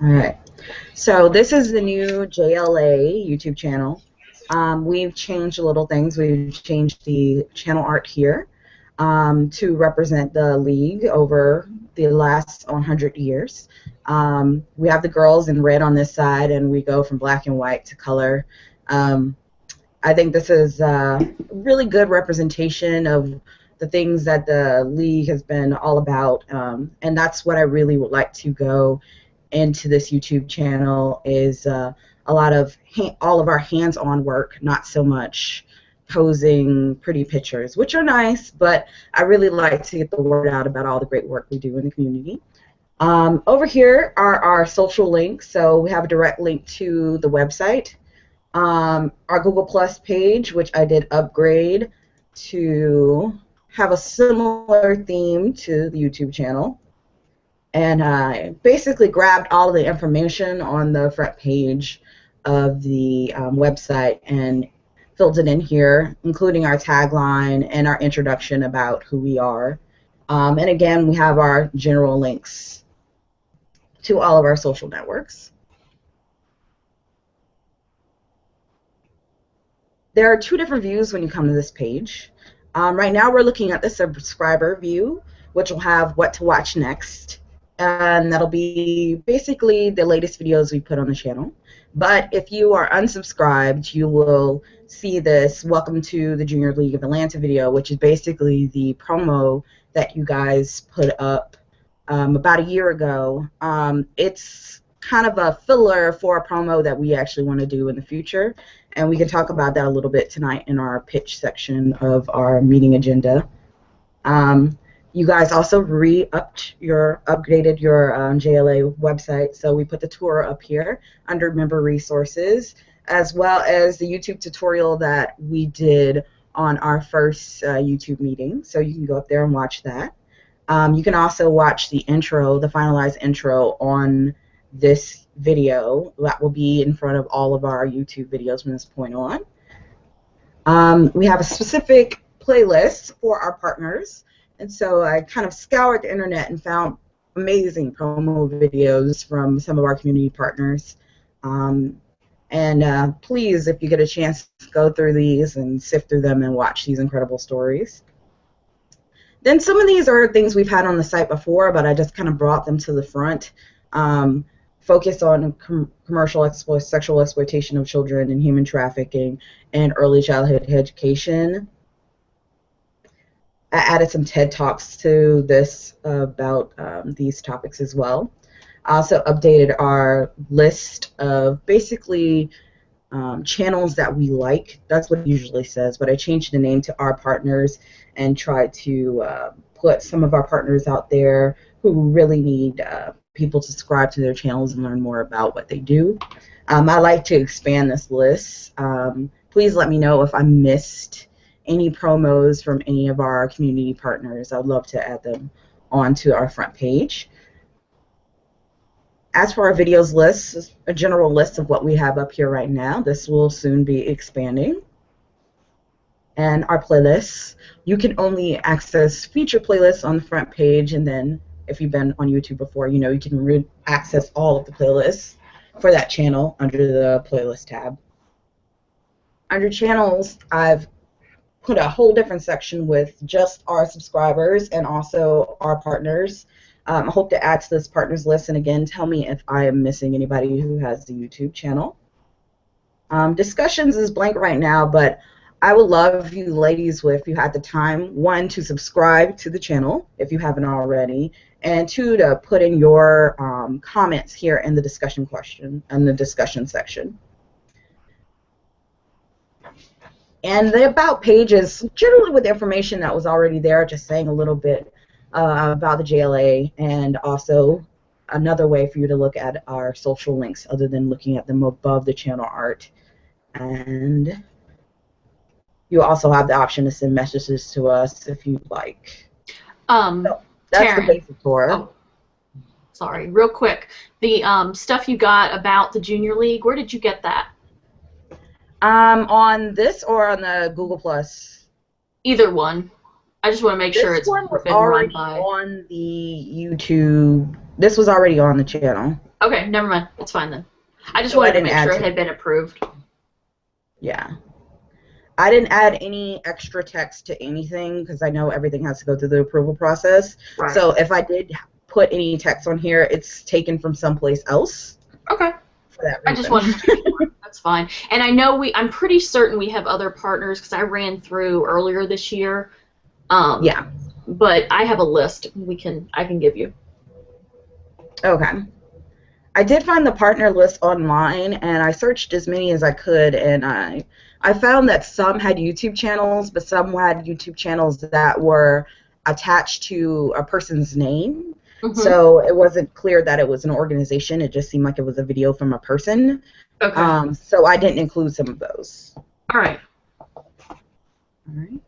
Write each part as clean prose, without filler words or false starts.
All right. So this is the new JLA YouTube channel. We've changed little things. We've changed the channel art here to represent the league over the last 100 years. We have the girls in red on this side, and we go from black and white to color. I think this is a really good representation of the things that the league has been all about, and that's what I really would like to go into this YouTube channel is a lot of all of our hands-on work, not so much posing pretty pictures, which are nice, but I really like to get the word out about all the great work we do in the community. Over here are our social links, so we have a direct link to the website, our Google Plus page, which I did upgrade to have a similar theme to the YouTube channel. And I basically grabbed all of the information on the front page of the website and filled it in here, including our tagline and our introduction about who we are. And again, we have our general links to all of our social networks. There are two different views when you come to this page. Right now we're looking at the subscriber view, which will have what to watch next. And that'll be basically the latest videos we put on the channel. But if you are unsubscribed, you will see this Welcome to the Junior League of Atlanta video, which is basically the promo that you guys put up about a year ago. It's kind of a filler for a promo that we actually want to do in the future, and we can talk about that a little bit tonight in our pitch section of our meeting agenda. You guys also upgraded your JLA website, so we put the tour up here under member resources, as well as the YouTube tutorial that we did on our first YouTube meeting, so you can go up there and watch that. You can also watch the intro, the finalized intro on this video. That will be in front of all of our YouTube videos from this point on. We have a specific playlist for our partners. And so I kind of scoured the internet and found amazing promo videos from some of our community partners. Please, if you get a chance, go through these and sift through them and watch these incredible stories. Then some of these are things we've had on the site before, but I just kind of brought them to the front. Focus on commercial sexual exploitation of children and human trafficking and early childhood education. I added some TED Talks to this about these topics as well. I also updated our list of basically channels that we like. That's what it usually says, but I changed the name to Our Partners and tried to put some of our partners out there who really need people to subscribe to their channels and learn more about what they do. I like to expand this list. Please let me know if I missed any promos from any of our community partners. I'd love to add them onto our front page. As for our videos list, a general list of what we have up here right now. This will soon be expanding. And our playlists. You can only access feature playlists on the front page, and then if you've been on YouTube before, you know you can access all of the playlists for that channel under the playlist tab. Under channels, I've put a whole different section with just our subscribers and also our partners. I hope to add to this partners list, and again, tell me if I am missing anybody who has the YouTube channel. Discussions is blank right now, but I would love you ladies, if you had the time, 1, to subscribe to the channel if you haven't already, and 2, to put in your comments here in the discussion section. And the About page is generally with information that was already there, just saying a little bit about the JLA, and also another way for you to look at our social links other than looking at them above the channel art. And you also have the option to send messages to us if you'd like. So that's Taryn, the basic tour. Oh, sorry, real quick. The stuff you got about the Junior League, where did you get that? On this or on the Google Plus? Either one. I just want to make sure it's been been already run by. on the YouTube This was already on the channel. Okay, never mind. It's fine then. I just So I wanted to didn't make add sure it had been approved. Yeah. I didn't add any extra text to anything because I know everything has to go through the approval process. Right. So if I did put any text on here, it's taken from someplace else. Okay. For that reason. I just wanted to make sure. That's fine. And I know I'm pretty certain we have other partners because I ran through earlier this year. Yeah. But I have a list I can give you. Okay. I did find the partner list online, and I searched as many as I could, and I found that some had YouTube channels, but some had YouTube channels that were attached to a person's name. Mm-hmm. So it wasn't clear that it was an organization. It just seemed like it was a video from a person. Okay. So I didn't include some of those. All right. All right.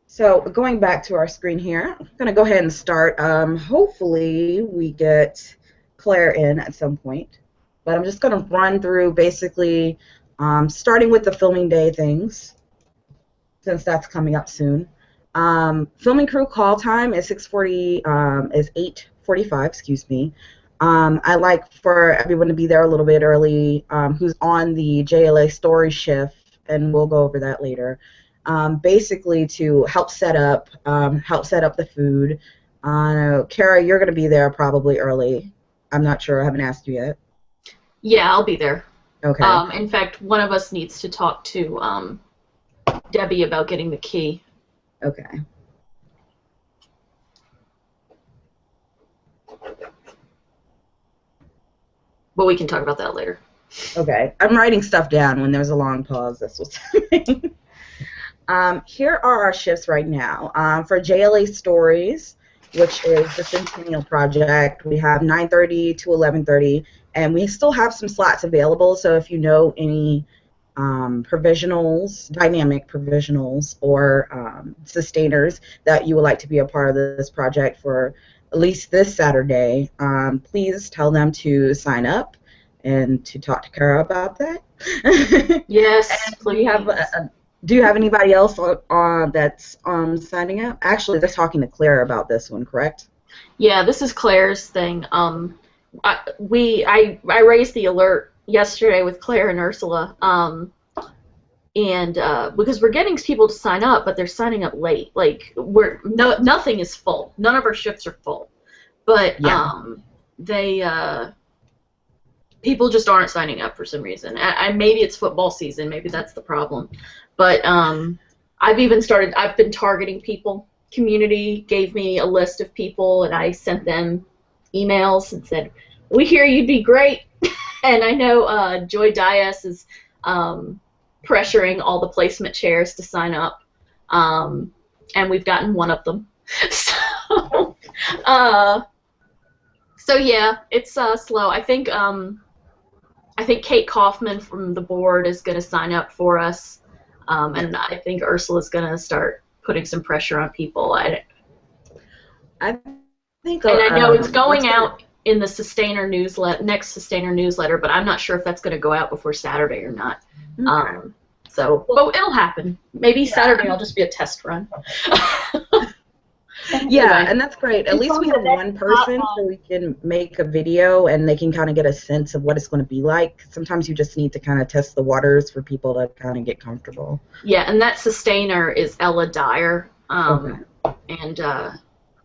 So going back to our screen here, I'm going to go ahead and start. Hopefully we get Claire in at some point. But I'm just going to run through basically starting with the filming day things, since that's coming up soon. Filming crew call time is 8:45, excuse me. I like for everyone to be there a little bit early, who's on the JLA story shift, and we'll go over that later. Basically to help set up the food. Kara, you're going to be there probably early. I'm not sure. I haven't asked you yet. Yeah, I'll be there. Okay. In fact, one of us needs to talk to Debbie about getting the key. Okay. But we can talk about that later. Okay. I'm writing stuff down when there's a long pause. That's what's happening. Here are our shifts right now. For JLA Stories, which is the Centennial Project, we have 9:30 to 11:30, and we still have some slots available, so if you know any provisionals, dynamic provisionals, or sustainers that you would like to be a part of this project for at least this Saturday, please tell them to sign up and to talk to Kara about that. Yes, please. Do you have anybody else that's signing up? Actually, they're talking to Claire about this one, correct? Yeah, this is Claire's thing. I raised the alert yesterday with Claire and Ursula, and because we're getting people to sign up, but they're signing up late. Like nothing is full. None of our shifts are full, but people just aren't signing up for some reason. Maybe it's football season. Maybe that's the problem. But I've been targeting people. Community gave me a list of people, and I sent them emails and said, "We hear you'd be great." And I know Joy Dias is pressuring all the placement chairs to sign up, and we've gotten one of them. So yeah, it's slow. I think Kate Kaufman from the board is going to sign up for us, and I think Ursula's going to start putting some pressure on people. I think, and I know it's going out in the Sustainer newsletter, next Sustainer newsletter, but I'm not sure if that's going to go out before Saturday or not. Okay. But it'll happen. Maybe Saturday I'll just be a test run. Yeah, and that's great. At least we have one person so we can make a video and they can kind of get a sense of what it's going to be like. Sometimes you just need to kind of test the waters for people to kind of get comfortable. Yeah, and that sustainer is Ella Dyer. Okay. And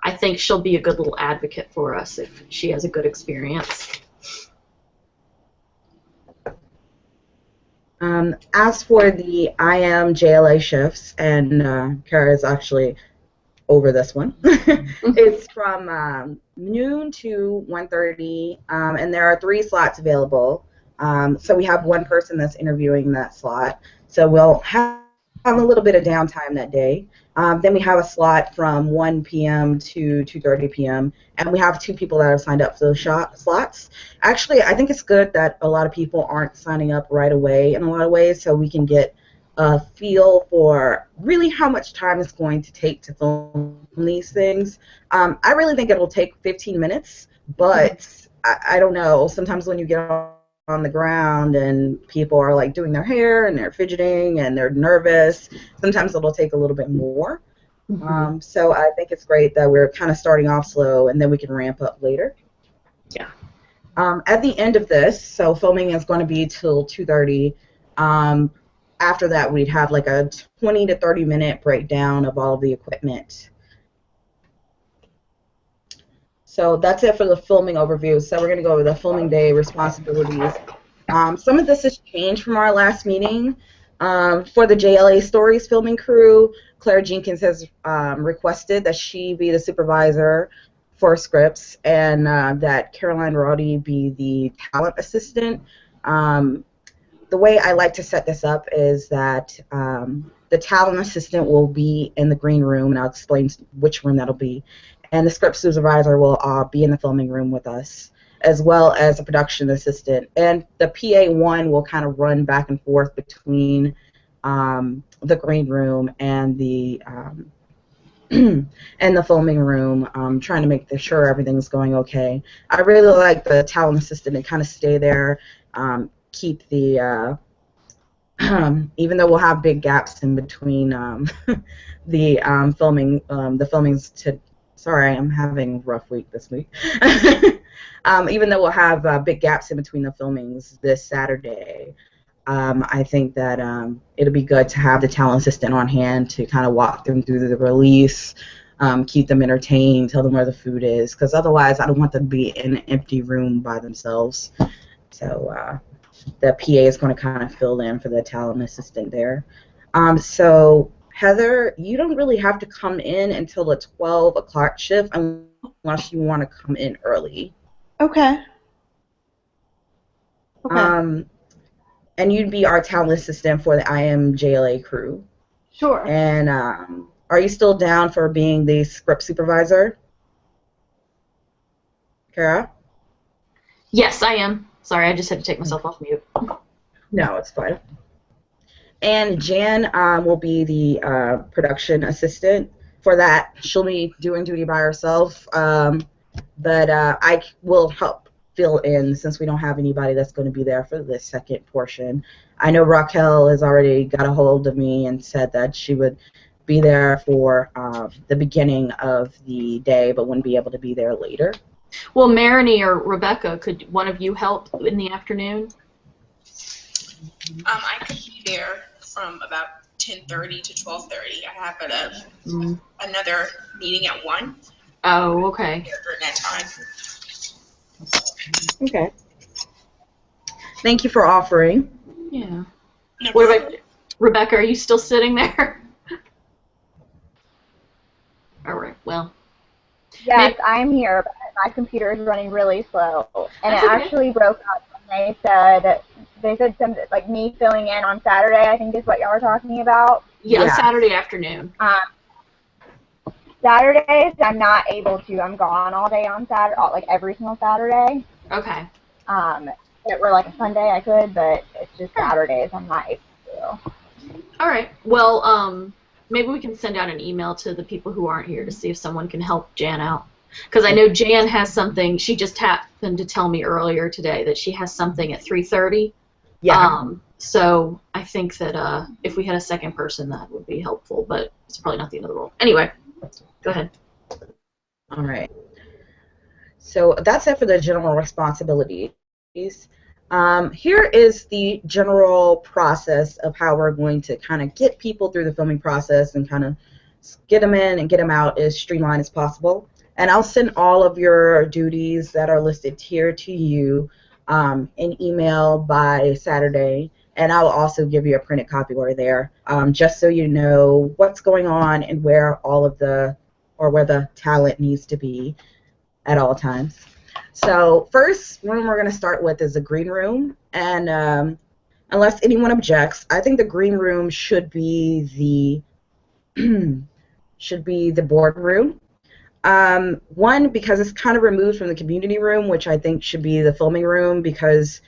I think she'll be a good little advocate for us if she has a good experience. As for the IM JLA shifts, and Kara is actually over this one. It's from noon to 1:30, and there are 3 slots available. So we have one person that's interviewing that slot. So we'll have a little bit of downtime that day. Then we have a slot from 1 p.m. to 2:30 p.m. And we have 2 people that have signed up for those slots. Actually, I think it's good that a lot of people aren't signing up right away in a lot of ways, so we can get a feel for really how much time it's going to take to film these things. I really think it'll take 15 minutes, but I don't know. Sometimes when you get on the ground and people are like doing their hair and they're fidgeting and they're nervous. Sometimes it'll take a little bit more. So I think it's great that we're kind of starting off slow and then we can ramp up later. Yeah. At the end of this, so filming is going to be till 2:30. After that, we'd have like a 20 to 30-minute breakdown of all of the equipment. So that's it for the filming overview. So we're going to go over the filming day responsibilities. Some of this has changed from our last meeting. For the JLA Stories filming crew, Claire Jenkins has requested that she be the supervisor for scripts and that Caroline Roddy be the talent assistant. The way I like to set this up is that the talent assistant will be in the green room, and I'll explain which room that'll be. And the script supervisor will be in the filming room with us, as well as a production assistant. And the PA1 will kind of run back and forth between the green room and the and the filming room, trying to make sure everything's going okay. I really like the talent assistant to kind of stay there, keep the even though we'll have big gaps in between the filmings to. Sorry, I'm having a rough week this week. Even though we'll have big gaps in between the filmings this Saturday, I think that it'll be good to have the talent assistant on hand to kind of walk them through the release, keep them entertained, tell them where the food is, because otherwise I don't want them to be in an empty room by themselves. So the PA is going to kind of fill in for the talent assistant there. So Heather, you don't really have to come in until the 12 o'clock shift unless you want to come in early. Okay. And you'd be our talent assistant for the I Am JLA crew. Sure. And are you still down for being the script supervisor? Kara? Yes, I am. Sorry, I just had to take myself off mute. No, it's fine. And Jan will be the production assistant. For that, she'll be doing duty by herself, but I will help fill in since we don't have anybody that's going to be there for the second portion. I know Raquel has already got a hold of me and said that she would be there for the beginning of the day, but wouldn't be able to be there later. Well, Marini or Rebecca, could one of you help in the afternoon? I could be there from about 10:30 to 12:30. I have another meeting at 1. Oh, okay. During that time. Okay. Thank you for offering. Yeah. No What problem. about Rebecca? Are you still sitting there? All right. Well. Yes, I'm here, but my computer is running really slow, and That's it okay. actually broke up. And they said something like me filling in on Saturday, I think is what y'all were talking about. Yeah, Yeah. Saturday afternoon. Saturdays I'm not able to. I'm gone all day on Saturday, like every single Saturday. Okay. If it were like a Sunday I could, but it's just Saturdays I'm not able to. All right. Well, maybe we can send out an email to the people who aren't here to see if someone can help Jan out. Because I know Jan has something. She just happened to tell me earlier today that she has something at 3:30. Yeah. So I think that if we had a second person, that would be helpful. But it's probably not the end of the world. Anyway, go ahead. All right. So that's it for the general responsibilities. Here is the general process of how we're going to kind of get people through the filming process and kind of get them in and get them out as streamlined as possible. And I'll send all of your duties that are listed here to you in email by Saturday. And I'll also give you a printed copy while you're there, just so you know what's going on and where all of where the talent needs to be at all times. So first room we're going to start with is the green room, and unless anyone objects, I think the green room should be the boardroom. One, because it's kind of removed from the community room, which I think should be the filming room, because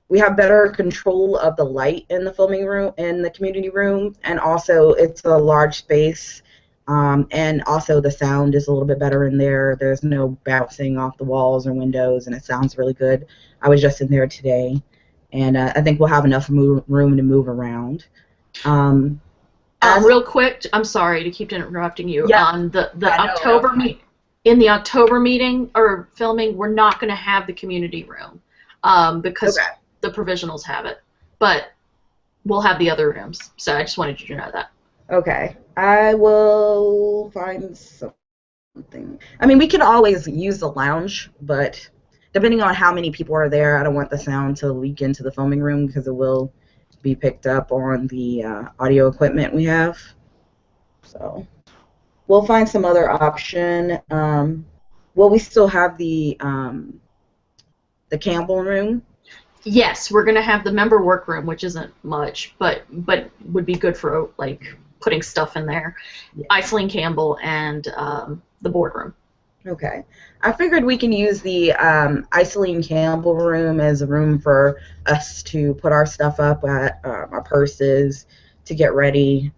we have better control of the light in the filming room, in the community room, and also it's a large space. And also the sound is a little bit better in there. There's no bouncing off the walls or windows, and it sounds really good. I was just in there today, and I think we'll have enough room to move around. Real quick, I'm sorry to keep interrupting you. Yeah. On the October in the October meeting or filming, we're not going to have the community room because the provisionals have it, but we'll have the other rooms. So I just wanted you to know that. Okay, I will find something. I mean, we can always use the lounge, but depending on how many people are there, I don't want the sound to leak into the filming room because it will be picked up on the audio equipment we have. So we'll find some other option. Will we still have the Campbell room? Yes, we're going to have the member workroom, which isn't much, but would be good for like putting stuff in there. Yeah. Iceland Campbell and the boardroom. Okay. I figured we can use the Iceland Campbell room as a room for us to put our stuff up at, our purses, to get ready,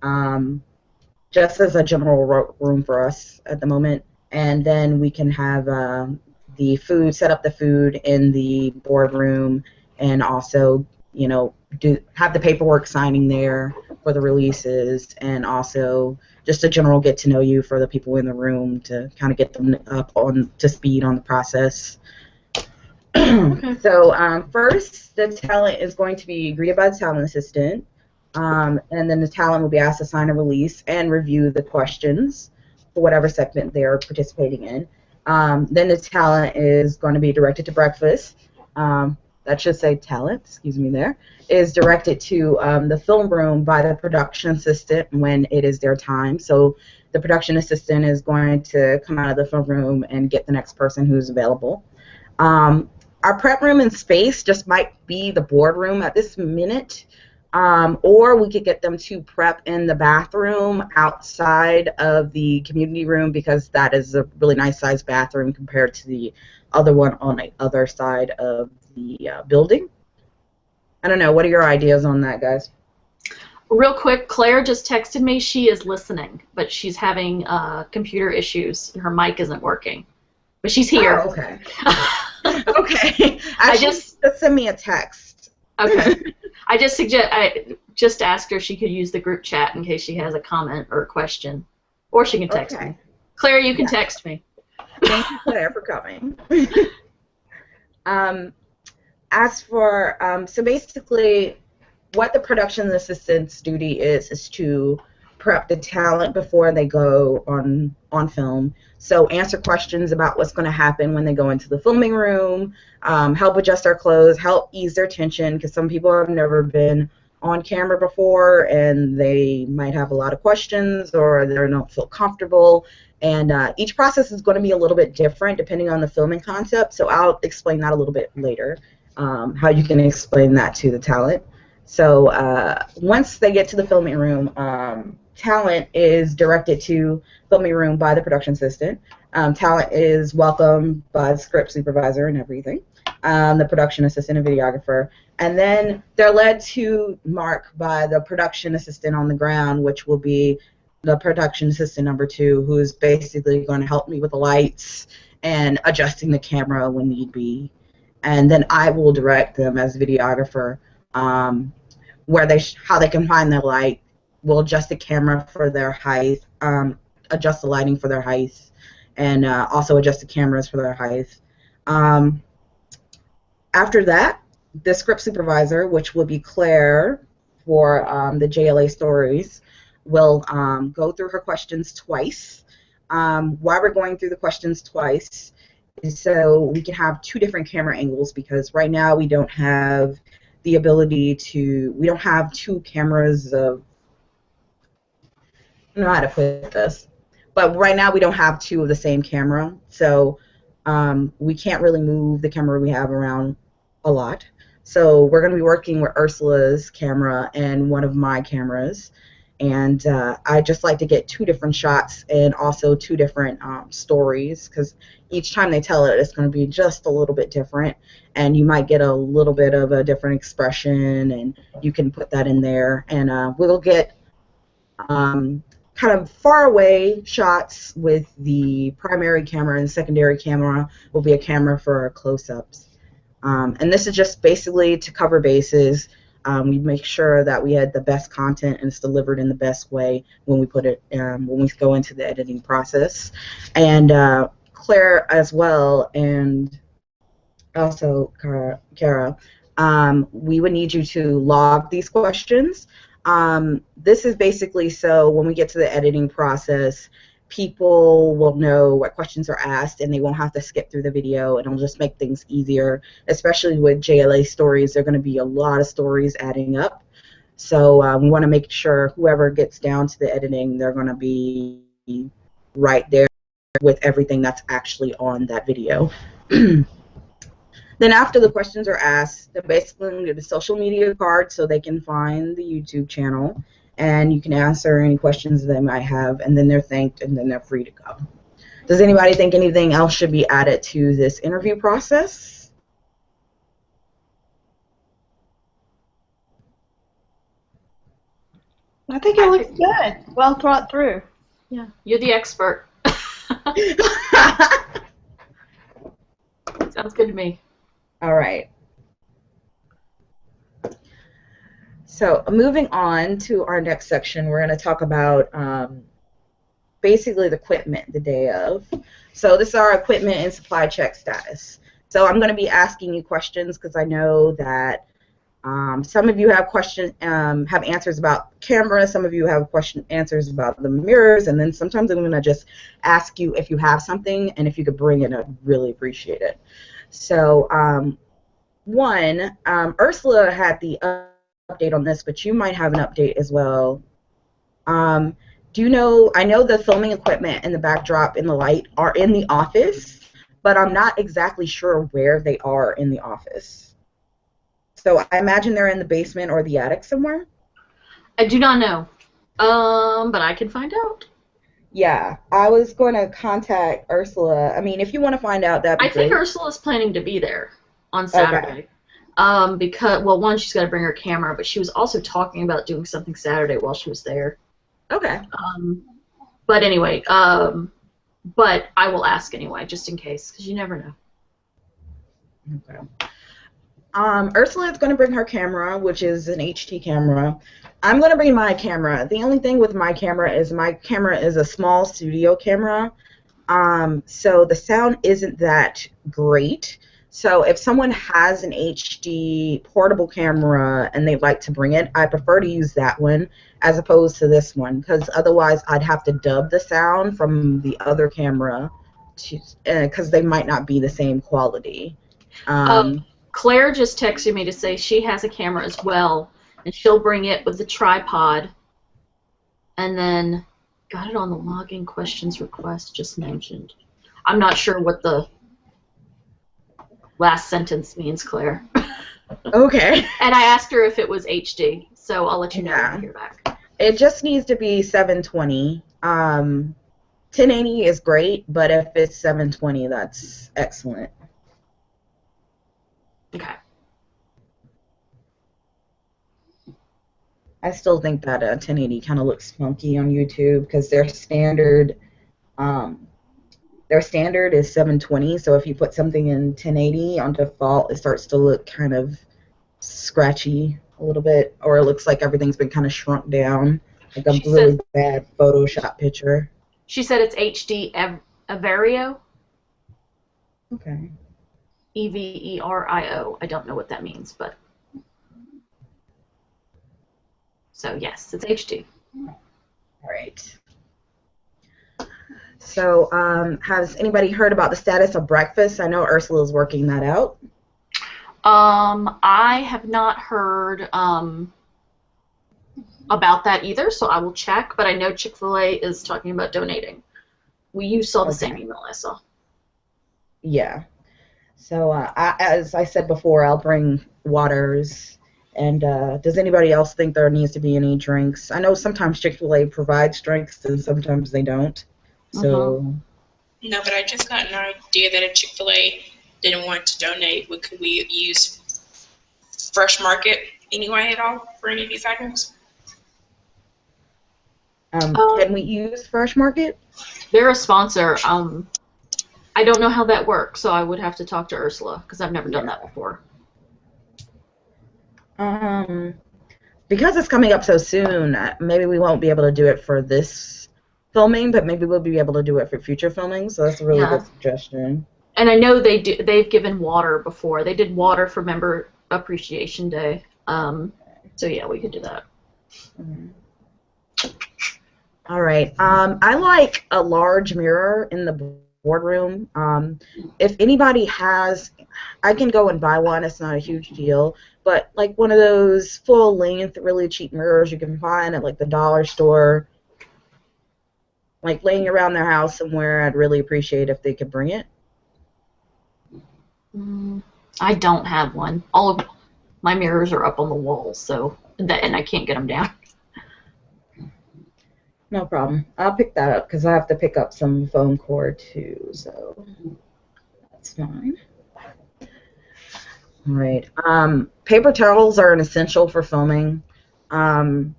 just as a general room for us at the moment. And then we can have the food, set up the food in the boardroom, and also, you know, have the paperwork signing there for the releases, and also just a general get to know you for the people in the room to kind of get them up on to speed on the process. Okay. So first, the talent is going to be greeted by the talent assistant, and then the talent will be asked to sign a release and review the questions for whatever segment they're participating in. Then the talent is going to be directed to breakfast. That should say talent, excuse me there, is directed to the film room by the production assistant when it is their time. So the production assistant is going to come out of the film room and get the next person who's available. Our prep room and space just might be the boardroom at this minute, or we could get them to prep in the bathroom outside of the community room because that is a really nice sized bathroom compared to the other one on the other side of the building. I don't know. What are your ideas on that, guys? Real quick, Claire just texted me. She is listening, but she's having computer issues and her mic isn't working. But she's here. Oh, okay. Okay. I just send me a text. Okay. I just asked her if she could use the group chat in case she has a comment or a question, or she can text me. Claire, you can text me. Thank you, Claire, for coming. As for, so basically, what the production assistant's duty is to prep the talent before they go on film. So answer questions about what's going to happen when they go into the filming room, help adjust their clothes, help ease their tension, because some people have never been on camera before and they might have a lot of questions or they don't feel comfortable. And each process is going to be a little bit different depending on the filming concept, so I'll explain that a little bit later, how you can explain that to the talent. So once they get to the filming room, talent is directed to filming room by the production assistant. Talent is welcomed by the script supervisor and everything, the production assistant and videographer. And then they're led to Mark by the production assistant on the ground, which will be the production assistant number 2, who is basically going to help me with the lights and adjusting the camera when need be. And then I will direct them as videographer, where how they can find their light. We'll adjust the camera for their height, adjust the lighting for their height, and also adjust the cameras for their height. After that, the script supervisor, which will be Claire for the JLA stories, will go through her questions twice. Why we're going through the questions twice is so we can have 2 different camera angles, because right now we don't have the ability to, we don't have 2 cameras of, I don't know how to put this, but right now we don't have 2 of the same camera, so we can't really move the camera we have around a lot. So we're going to be working with Ursula's camera and one of my cameras, and I just like to get 2 different shots and also 2 different stories, because each time they tell it, it's going to be just a little bit different, and you might get a little bit of a different expression, and you can put that in there, and we'll get kind of far away shots with the primary camera, and secondary camera will be a camera for close-ups. And this is just basically to cover bases. We make sure that we had the best content and it's delivered in the best way when we put it when we go into the editing process. And Claire as well, and also Kara, we would need you to log these questions. This is basically so when we get to the editing process, people will know what questions are asked and they won't have to skip through the video, and it'll just make things easier, especially with JLA stories. There are going to be a lot of stories adding up. So we want to make sure whoever gets down to the editing, they're going to be right there with everything that's actually on that video. Then after the questions are asked, they're basically going to get a social media card so they can find the YouTube channel, and you can answer any questions they might have, and then they're thanked, and then they're free to go. Does anybody think anything else should be added to this interview process? I think it looks good. Well thought through. Yeah, you're the expert. Sounds good to me. All right. So moving on to our next section, we're going to talk about basically the equipment the day of. So this is our equipment and supply check status. So I'm going to be asking you questions because I know that some of you have have answers about camera, some of you have answers about the mirrors, and then sometimes I'm going to just ask you if you have something, and if you could bring it, I'd really appreciate it. So Ursula had the update on this, but you might have an update as well. Do you know, I know the filming equipment and the backdrop and the light are in the office, but I'm not exactly sure where they are in the office. So I imagine they're in the basement or the attic somewhere? I do not know, but I can find out. Yeah, I was going to contact Ursula. I mean, if you want to find out, that'd be great. I think Ursula's planning to be there on Saturday. Okay. Because, well, one, she's got to bring her camera, but she was also talking about doing something Saturday while she was there. Okay. But anyway, but I will ask anyway, just in case, because you never know. Okay. Ursula is going to bring her camera, which is an HD camera. I'm going to bring my camera. The only thing with my camera is a small studio camera, so the sound isn't that great. So if someone has an HD portable camera and they'd like to bring it, I prefer to use that one as opposed to this one, because otherwise I'd have to dub the sound from the other camera because they might not be the same quality. Claire just texted me to say she has a camera as well, and she'll bring it with the tripod, and then got it on the login questions request just mentioned. I'm not sure what the last sentence means, Claire. Okay. And I asked her if it was HD, so I'll let you know when I hear back. It just needs to be 720. 1080 is great, but if it's 720, that's excellent. Okay. I still think that 1080 kind of looks funky on YouTube because their standard is 720. So if you put something in 1080 on default, it starts to look kind of scratchy a little bit, or it looks like everything's been kind of shrunk down, like a really bad Photoshop picture. She said it's HD Averio. Okay. Everio. I don't know what that means, but so yes, it's HD. All right. So, has anybody heard about the status of breakfast? I know Ursula's working that out. I have not heard about that either, so I will check. But I know Chick-fil-A is talking about donating. You saw the same email I saw. Yeah. So, as I said before, I'll bring waters. And does anybody else think there needs to be any drinks? I know sometimes Chick-fil-A provides drinks and sometimes they don't. So. No, but I just got an idea that if Chick-fil-A didn't want to donate, could we use Fresh Market anyway at all for any of these items? Can we use Fresh Market? They're a sponsor. I don't know how that works, so I would have to talk to Ursula because I've never done that before. Because it's coming up so soon, maybe we won't be able to do it for this filming, but maybe we'll be able to do it for future filming. So that's a really good suggestion. And I know they've given water before. They did water for Member Appreciation Day. So yeah, we could do that. All right. I like a large mirror in the boardroom. If anybody has, I can go and buy one. It's not a huge deal. But like one of those full-length, really cheap mirrors you can find at like the dollar store, like laying around their house somewhere, I'd really appreciate if they could bring it. I don't have one. All of my mirrors are up on the walls, so and I can't get them down. No problem. I'll pick that up because I have to pick up some foam cord too, so that's fine. All right. Paper towels are an essential for filming. Some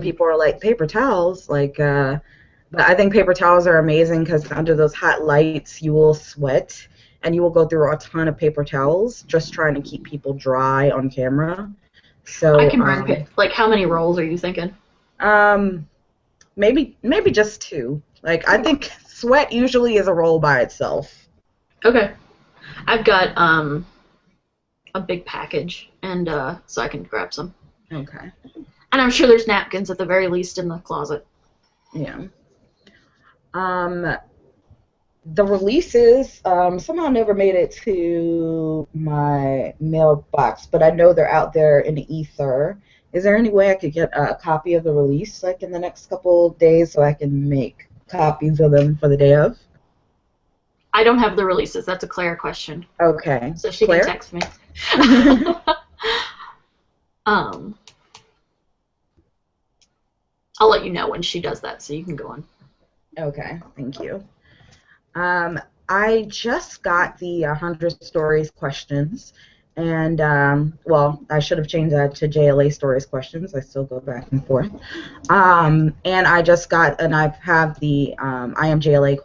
people are like, paper towels? Like, but I think paper towels are amazing because under those hot lights you will sweat and you will go through a ton of paper towels just trying to keep people dry on camera. So I can bring like, how many rolls are you thinking? Maybe just 2. Like, I think sweat usually is a roll by itself. Okay. I've got a big package, and so I can grab some. Okay. And I'm sure there's napkins at the very least in the closet. Yeah. The releases somehow never made it to my mailbox, but I know they're out there in the ether. Is there any way I could get a copy of the release, like, in the next couple days so I can make copies of them for the day of? I don't have the releases. That's a Claire question. Okay. So she Claire? can text me. I'll let you know when she does that, so you can go on. Okay, thank you. I just got the 100 Stories questions, and, well, I should have changed that to JLA Stories questions. I still go back and forth. And I just got, and I have the I am JLA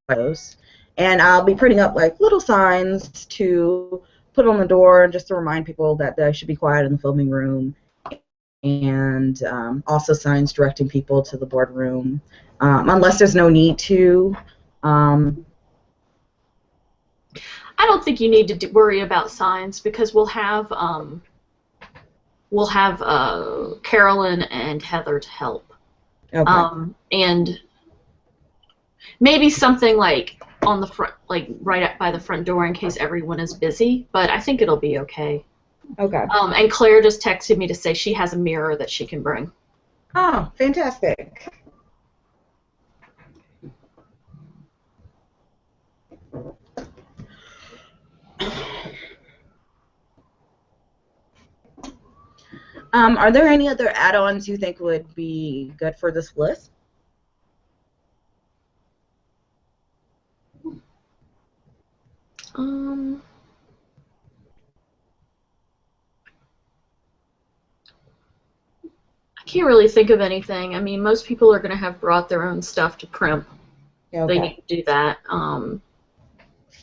questions, and I'll be putting up, like, little signs to put on the door just to remind people that they should be quiet in the filming room, and also signs directing people to the boardroom, unless there's no need to. I don't think you need to worry about signs because we'll have Carolyn and Heather to help. Okay. And maybe something like on the front, like right up by the front door in case everyone is busy, but I think it'll be okay. Okay. And Claire just texted me to say she has a mirror that she can bring. Oh, fantastic. Are there any other add-ons you think would be good for this list? I can't really think of anything. I mean, most people are going to have brought their own stuff to primp. Okay. They need to do that.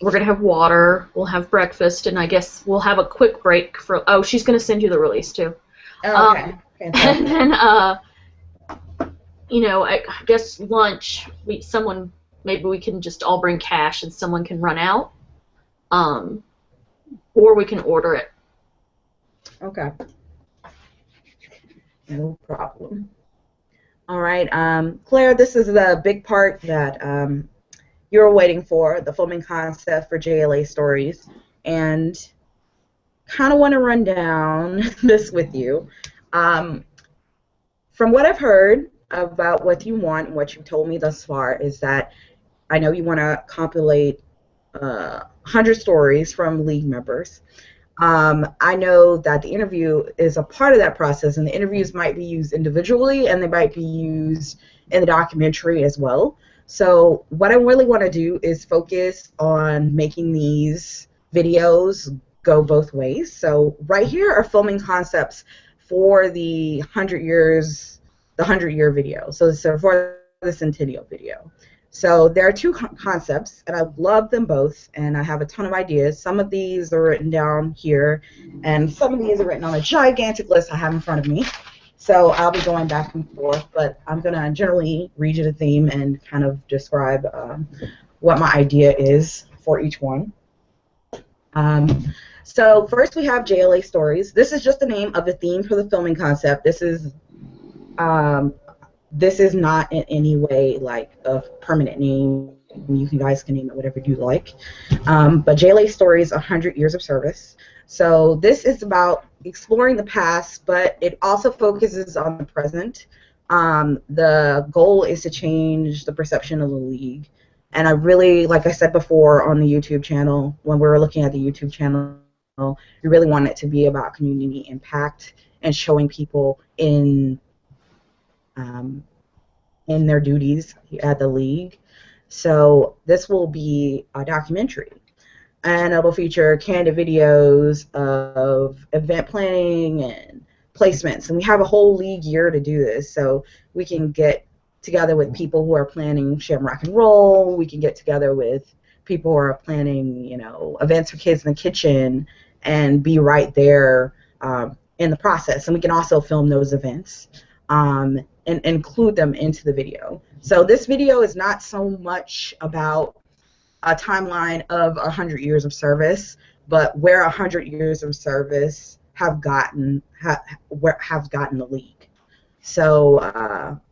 We're going to have water. We'll have breakfast, and I guess we'll have a quick break for. Oh, she's going to send you the release too. Okay. And then, you know, I guess lunch. Maybe we can just all bring cash, and someone can run out. Or we can order it. Okay. No problem. All right, Claire, this is the big part that you're waiting for, the filming concept for JLA Stories, and kind of want to run down this with you. From what I've heard about what you want and what you've told me thus far is that I know you want to compilate 100 stories from League members. I know that the interview is a part of that process, and the interviews might be used individually, and they might be used in the documentary as well. So what I really want to do is focus on making these videos go both ways. So right here are filming concepts for the 100 year video. So for the Centennial video. So there are two concepts, and I love them both, and I have a ton of ideas. Some of these are written down here, and some of these are written on a gigantic list I have in front of me. So I'll be going back and forth, but I'm going to generally read you the theme and kind of describe what my idea is for each one. So first we have JLA Stories. This is just the name of the theme for the filming concept. This is not in any way like a permanent name. You guys can name it whatever you like. But JLA Stories, 100 Years of Service. So this is about exploring the past, but it also focuses on the present. The goal is to change the perception of the league. And I really, like I said before on the YouTube channel, when we were looking at the YouTube channel, we really want it to be about community impact and showing people in their duties at the league. So this will be a documentary, and it will feature candid videos of event planning and placements. And we have a whole league year to do this, so we can get together with people who are planning Shamrock and Roll. We can get together with people who are planning, events for kids in the kitchen, and be right there in the process. And we can also film those events. And include them into the video. So this video is not so much about a timeline of 100 years of service, but where 100 years of service have gotten the league. So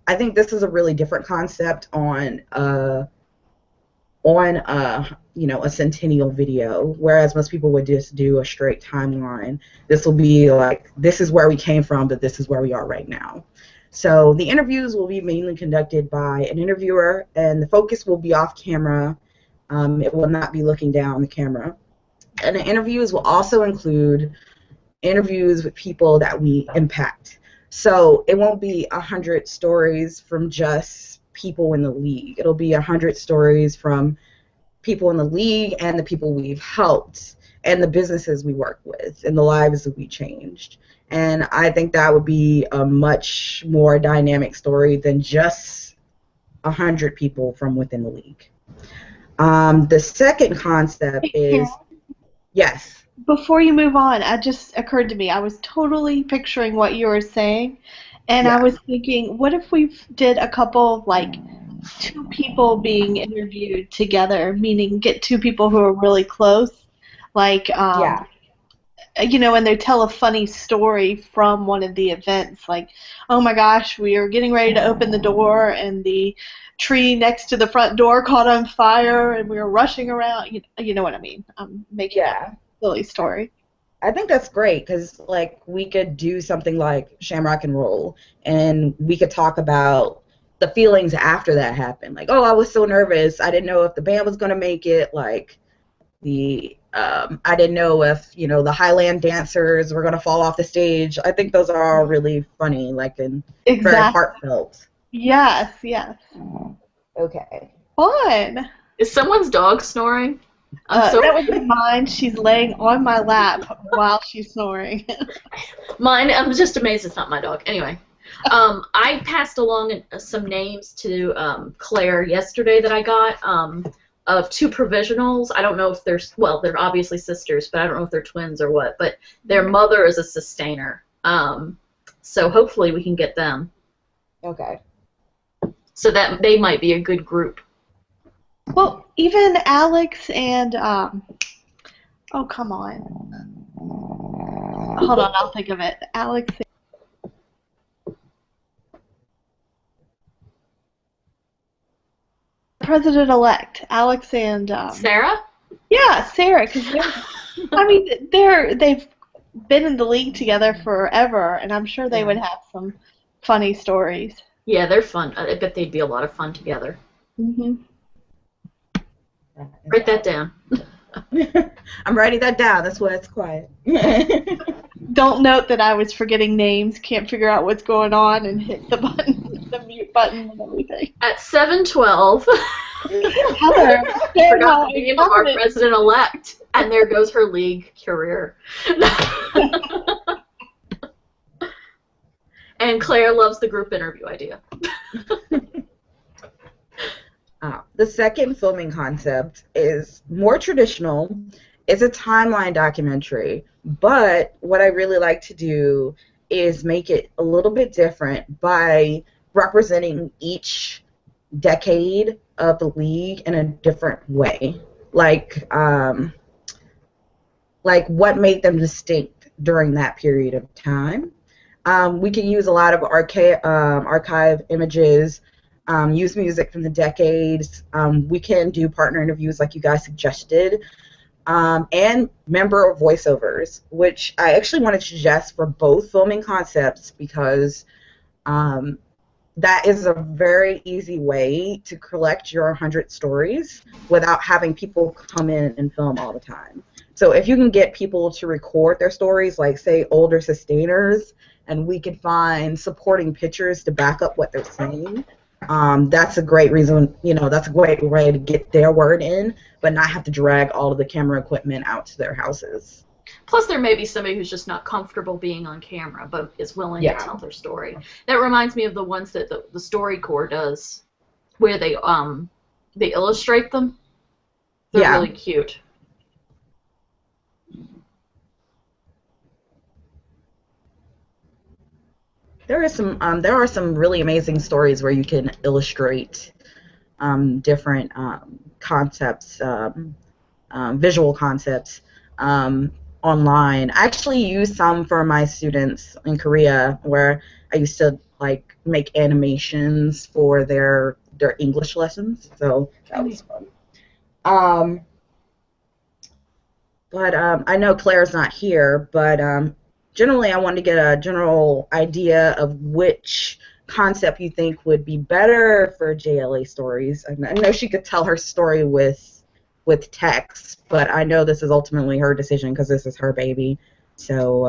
I think this is a really different concept on a centennial video, whereas most people would just do a straight timeline. This will be like, this is where we came from, but this is where we are right now. So the interviews will be mainly conducted by an interviewer, and the focus will be off camera. It will not be looking down the camera. And the interviews will also include interviews with people that we impact. So it won't be 100 stories from just people in the league. It'll be 100 stories from people in the league and the people we've helped and the businesses we work with and the lives that we changed. And I think that would be a much more dynamic story than just 100 people from within the league. The second concept is, yes. Before you move on, it just occurred to me, I was totally picturing what you were saying, and I was thinking, what if we did a couple, like, two people being interviewed together, meaning get two people who are really close, like, and they tell a funny story from one of the events, like, oh my gosh, we are getting ready to open the door and the tree next to the front door caught on fire and we were rushing around. You know what I mean? I'm making a silly story. I think that's great because, like, we could do something like Shamrock and Roll, and we could talk about the feelings after that happened. Like, oh, I was so nervous. I didn't know if the band was going to make it. Like, I didn't know if, the Highland dancers were going to fall off the stage. I think those are all really funny, like, and very heartfelt. Yes. Okay. Fun. Is someone's dog snoring? That would be mine. She's laying on my lap while she's snoring. Mine, I'm just amazed it's not my dog. Anyway, I passed along some names to Claire yesterday that I got of two provisionals. I don't know if they're obviously sisters, but I don't know if they're twins or what. But their mother is a sustainer. So hopefully we can get them. Okay. So that they might be a good group. Well, even Alex and, oh, come on. Hold on, I'll think of it. Alex. President-elect, Alex and, Sarah? Yeah, Sarah, because they've been in the league together forever, and I'm sure they would have some funny stories. Yeah, they're fun. I bet they'd be a lot of fun together. Mm-hmm. Write that down. I'm writing that down. That's why it's quiet. Don't note that I was forgetting names, can't figure out what's going on, and hit the button, the mute button and everything. At 7:12, Heather, forgot the name of our president-elect, and there goes her league career. And Claire loves the group interview idea. the second filming concept is more traditional. It's a timeline documentary, but what I really like to do is make it a little bit different by representing each decade of the league in a different way. Like what made them distinct during that period of time. We can use a lot of archive images, use music from the decades. We can do partner interviews like you guys suggested, and member voiceovers, which I actually wanted to suggest for both filming concepts because that is a very easy way to collect your 100 stories without having people come in and film all the time. So if you can get people to record their stories, like say older sustainers, and we can find supporting pictures to back up what they're saying, that's a great reason, that's a great way to get their word in, but not have to drag all of the camera equipment out to their houses. Plus, there may be somebody who's just not comfortable being on camera, but is willing to tell their story. That reminds me of the ones that the StoryCorps does, where they illustrate them. They're really cute. There are some really amazing stories where you can illustrate different concepts, visual concepts online. I actually use some for my students in Korea, where I used to like make animations for their English lessons. So that was fun. But I know Claire's not here, but generally I wanted to get a general idea of which concept you think would be better for JLA stories. I know she could tell her story with text, but I know this is ultimately her decision because this is her baby. So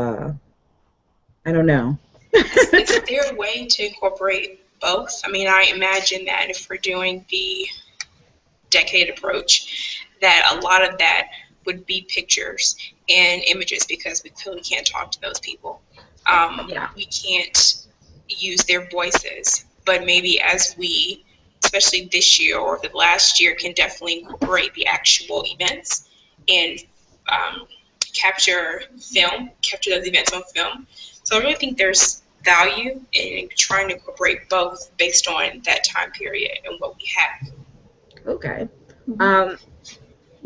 I don't know. Is there a way to incorporate both? I mean, I imagine that if we're doing the decade approach, that a lot of that would be pictures and images because we clearly can't talk to those people. We can't use their voices, but maybe as we, especially this year or the last year, can definitely incorporate the actual events and capture those events on film. So I really think there's value in trying to incorporate both based on that time period and what we have. Okay.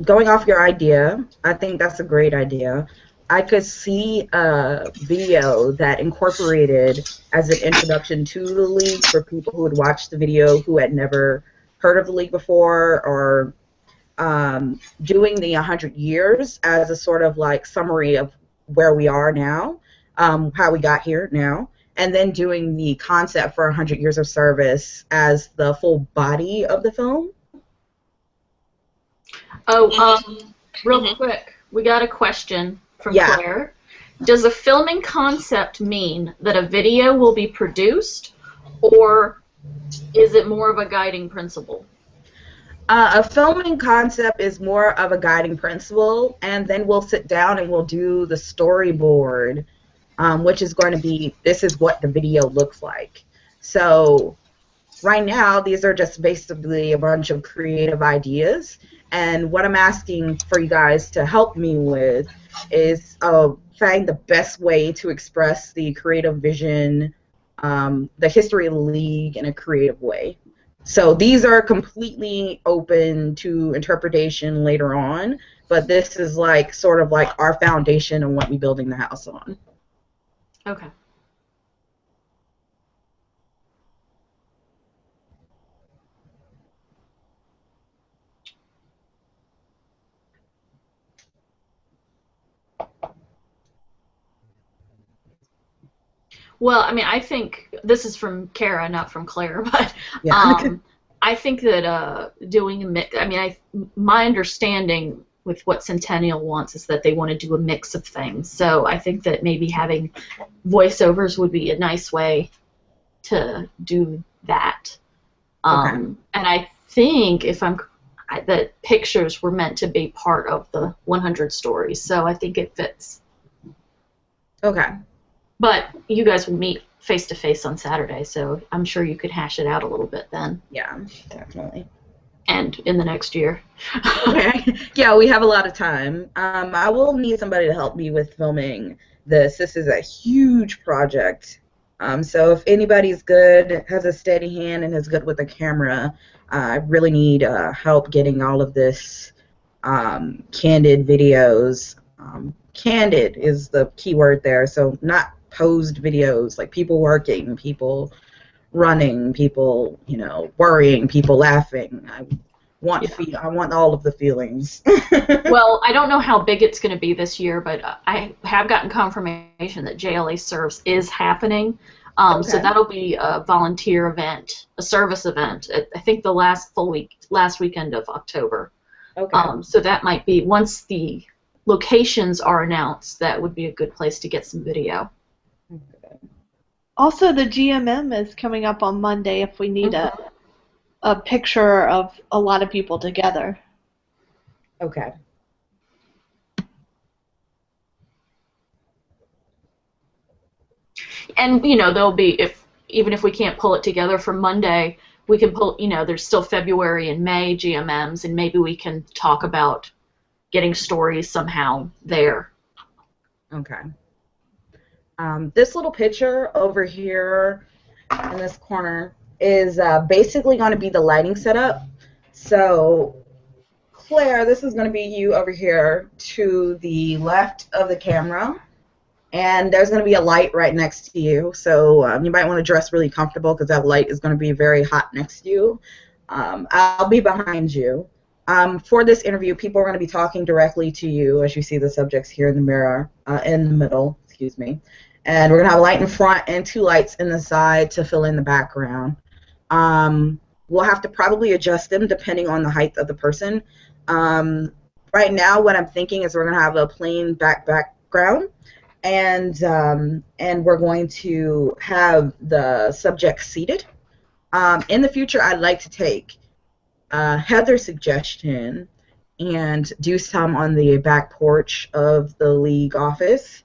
Going off your idea, I think that's a great idea. I could see a video that incorporated as an introduction to the league for people who would watch the video who had never heard of the league before, or doing the 100 years as a sort of like summary of where we are now, how we got here now, and then doing the concept for 100 years of service as the full body of the film. Real quick, we got a question from Claire. Does a filming concept mean that a video will be produced, or is it more of a guiding principle? A filming concept is more of a guiding principle, and then we'll sit down and we'll do the storyboard, which is going to be, this is what the video looks like. So right now, these are just basically a bunch of creative ideas. And what I'm asking for you guys to help me with is find the best way to express the creative vision, the history of the league in a creative way. So these are completely open to interpretation later on, but this is like sort of like our foundation and what we're building the house on. Okay. Well, I mean, I think this is from Kara, not from Claire, but I think that doing a mix. I mean, my understanding with what Centennial wants is that they want to do a mix of things. So I think that maybe having voiceovers would be a nice way to do that. And I think that pictures were meant to be part of the 100 stories, so I think it fits. Okay. But you guys will meet face-to-face on Saturday, so I'm sure you could hash it out a little bit then. Yeah, definitely. and in the next year. Okay. Yeah, we have a lot of time. I will need somebody to help me with filming this. This is a huge project. So if anybody's good, has a steady hand, and is good with the camera, I really need help getting all of this candid videos. Candid is the key word there. So not posed videos, like people working, people running, people, worrying, people laughing. I want all of the feelings. Well, I don't know how big it's going to be this year, but I have gotten confirmation that JLA Serves is happening. So Okay. that'll be a volunteer event, a service event. I think the last weekend of October. Okay. So that might be, once the locations are announced, that would be a good place to get some video. Also, the GMM is coming up on Monday if we need a picture of a lot of people together. Okay. And there'll be, even if we can't pull it together for Monday, we can pull, there's still February and May GMMs, and maybe we can talk about getting stories somehow there. Okay. This little picture over here in this corner is basically going to be the lighting setup. So, Claire, this is going to be you over here to the left of the camera. And there's going to be a light right next to you. So you might want to dress really comfortable because that light is going to be very hot next to you. I'll be behind you. For this interview, people are going to be talking directly to you as you see the subjects here in the mirror, in the middle, excuse me. And we're going to have a light in front and 2 lights in the side to fill in the background. We'll have to probably adjust them depending on the height of the person. Right now, what I'm thinking is we're going to have a plain background. And we're going to have the subject seated. In the future, I'd like to take Heather's suggestion and do some on the back porch of the league office,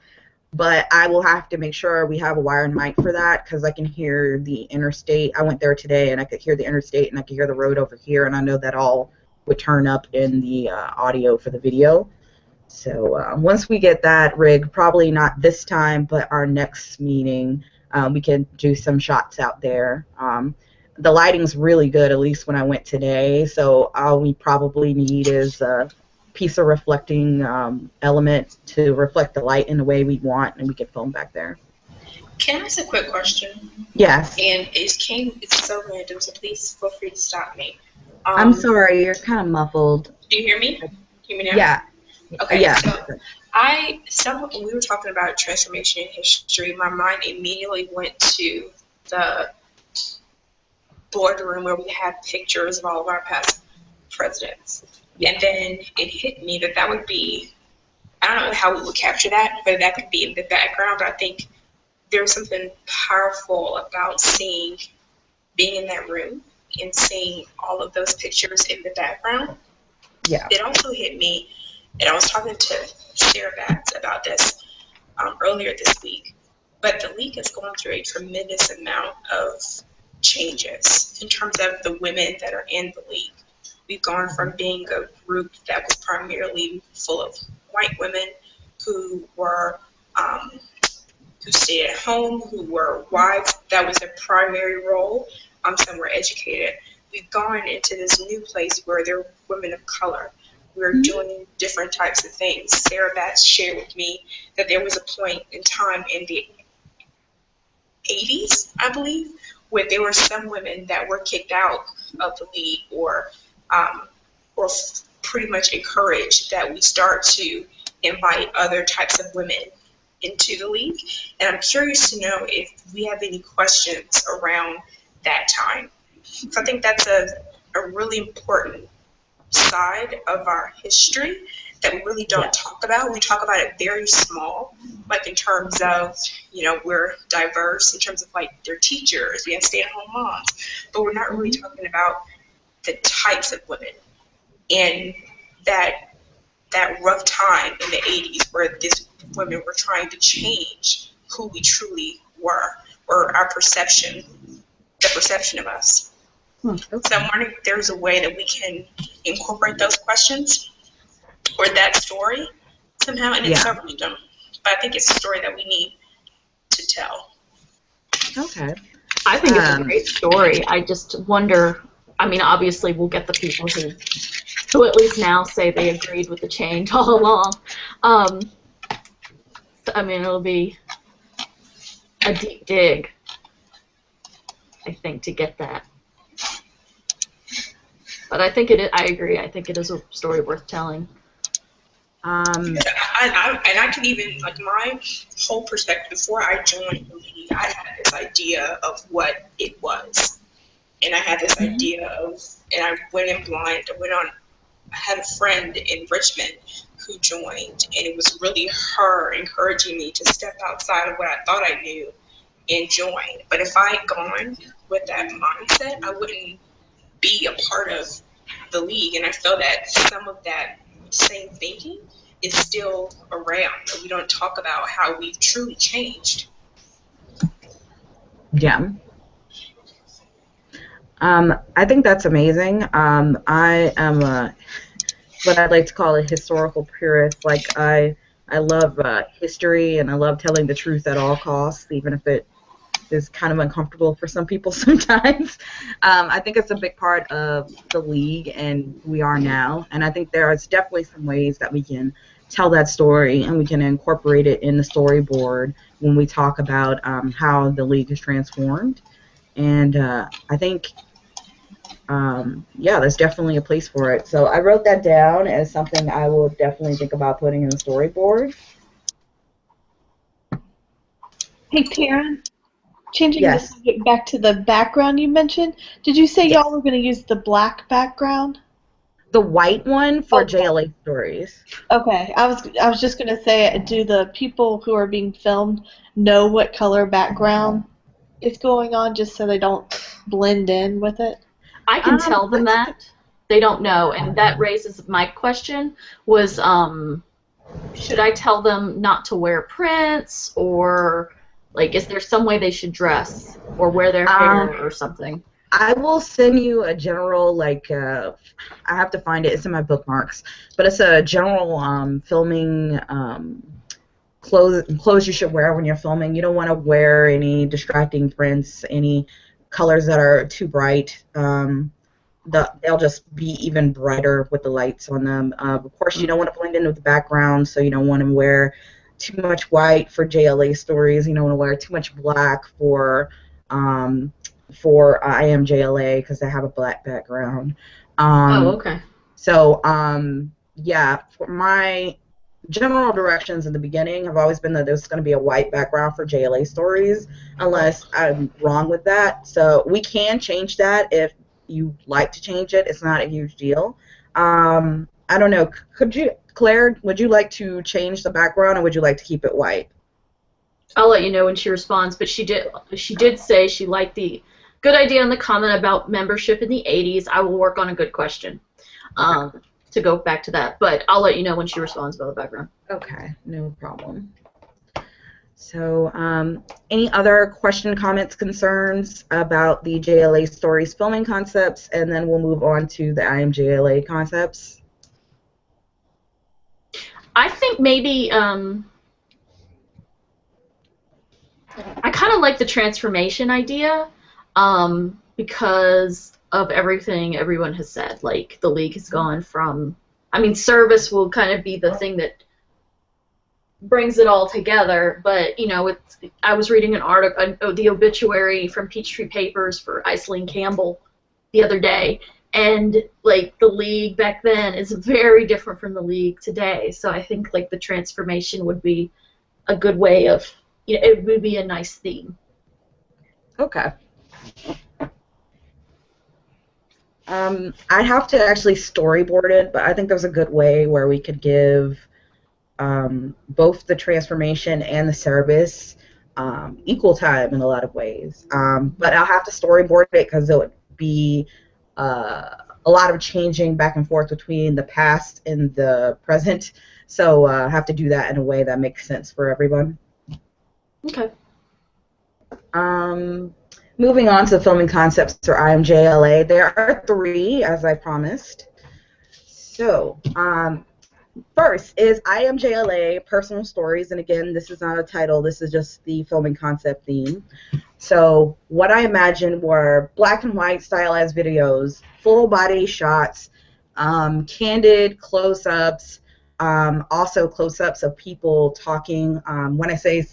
but I will have to make sure we have a wired mic for that because I can hear the interstate. I went there today and I could hear the interstate and I could hear the road over here, and I know that all would turn up in the audio for the video. So once we get that rigged, probably not this time, but our next meeting, we can do some shots out there. The lighting's really good, at least when I went today, so all we probably need is a piece of reflecting element to reflect the light in the way we want, and we can film back there. Can I ask a quick question? Yes. And it's so random, so please feel free to stop me. I'm sorry, you're kind of muffled. Do you hear me? Hear me now? Yeah. Okay, yeah. So when we were talking about transformation in history, my mind immediately went to the boardroom where we had pictures of all of our past presidents. And then it hit me that would be, I don't know how we would capture that, but that could be in the background. But I think there's something powerful about being in that room and seeing all of those pictures in the background. Yeah. It also hit me, and I was talking to Sarah Batts about this earlier this week, but the league is going through a tremendous amount of changes in terms of the women that are in the league. We've gone from being a group that was primarily full of white women who were who stayed at home, who were wives. That was their primary role. Some were educated. We've gone into this new place where there are women of color. We're doing different types of things. Sarah Batts shared with me that there was a point in time in the 80s, I believe, where there were some women that were kicked out of the league or pretty much encouraged that we start to invite other types of women into the league. And I'm curious to know if we have any questions around that time. So I think that's a really important side of our history that we really don't talk about. We talk about it very small, like in terms of, we're diverse in terms of like they're teachers, we have stay-at-home moms, but we're not really talking about the types of women and that rough time in the 80s where these women were trying to change who we truly were, or our perception, the perception of us. So I'm wondering if there's a way that we can incorporate those questions or that story somehow, and it's so random. But I think it's a story that we need to tell. Okay. I think it's a great story. I just wonder, I mean, obviously we'll get the people who at least now say they agreed with the change all along. I mean, it'll be a deep dig, I think, to get that. But I think I agree. I think it is a story worth telling. And I can even, like, my whole perspective before I joined the league, I had this idea of what it was. And I had this idea of, and I went in blind. I had a friend in Richmond who joined, and it was really her encouraging me to step outside of what I thought I knew and join. But if I had gone with that mindset, I wouldn't be a part of the league. And I feel that some of that same thinking is still around. We don't talk about how we've truly changed. Yeah. I think that's amazing. I am what I'd like to call a historical purist. Like I love history, and I love telling the truth at all costs, even if it is kind of uncomfortable for some people sometimes. I think it's a big part of the league and who we are now, and I think there's definitely some ways that we can tell that story and we can incorporate it in the storyboard when we talk about how the league has transformed. And I think, yeah, there's definitely a place for it. So I wrote that down as something I will definitely think about putting in the storyboard. Hey, Taryn, changing the Yes. subject back to the background you mentioned, did you say Yes. y'all were going to use the black background? The white one for JLA stories. Okay, I was just going to say, do the people who are being filmed know what color background is going on, just so they don't blend in with it? I can tell them that. They don't know, and that raises my question was, should I tell them not to wear prints, or, like, is there some way they should dress or wear their hair or something? I will send you a general, like, I have to find it. It's in my bookmarks. But it's a general filming clothes you should wear when you're filming. You don't want to wear any distracting prints, any colors that are too bright. They'll just be even brighter with the lights on them. Of course, you don't want to blend in with the background, so you don't want to wear too much white for JLA stories. You don't want to wear too much black for I Am JLA because they have a black background. Okay. So, yeah, for my general directions in the beginning have always been that there's going to be a white background for JLA stories, unless I'm wrong with that. So we can change that if you like to change it. It's not a huge deal. I don't know. Claire, would you like to change the background, or would you like to keep it white? I'll let you know when she responds, but she did say she liked the good idea in the comment about membership in the 80s. I will work on a good question to go back to that, but I'll let you know when she responds about the background. Okay, no problem. So, any other question, comments, concerns about the JLA stories filming concepts, and then we'll move on to the I Am JLA concepts? I think maybe I kind of like the transformation idea because of everything everyone has said. Like, the league has gone from, I mean, service will kind of be the thing that brings it all together, but, you know, I was reading an article, the obituary from Peachtree Papers for Iceland Campbell the other day, and, like, the league back then is very different from the league today, so I think, like, the transformation would be a good way of, you know, it would be a nice theme. Okay. I'd have to actually storyboard it, but I think there's a good way where we could give both the transformation and the service equal time in a lot of ways. But I'll have to storyboard it because it would be a lot of changing back and forth between the past and the present. So I have to do that in a way that makes sense for everyone. Okay. moving on to the filming concepts for IMJLA, there are 3, as I promised. So, first is IMJLA Personal Stories, and again, this is not a title, this is just the filming concept theme. So, what I imagined were black and white stylized videos, full body shots, candid close-ups, also close-ups of people talking. When I say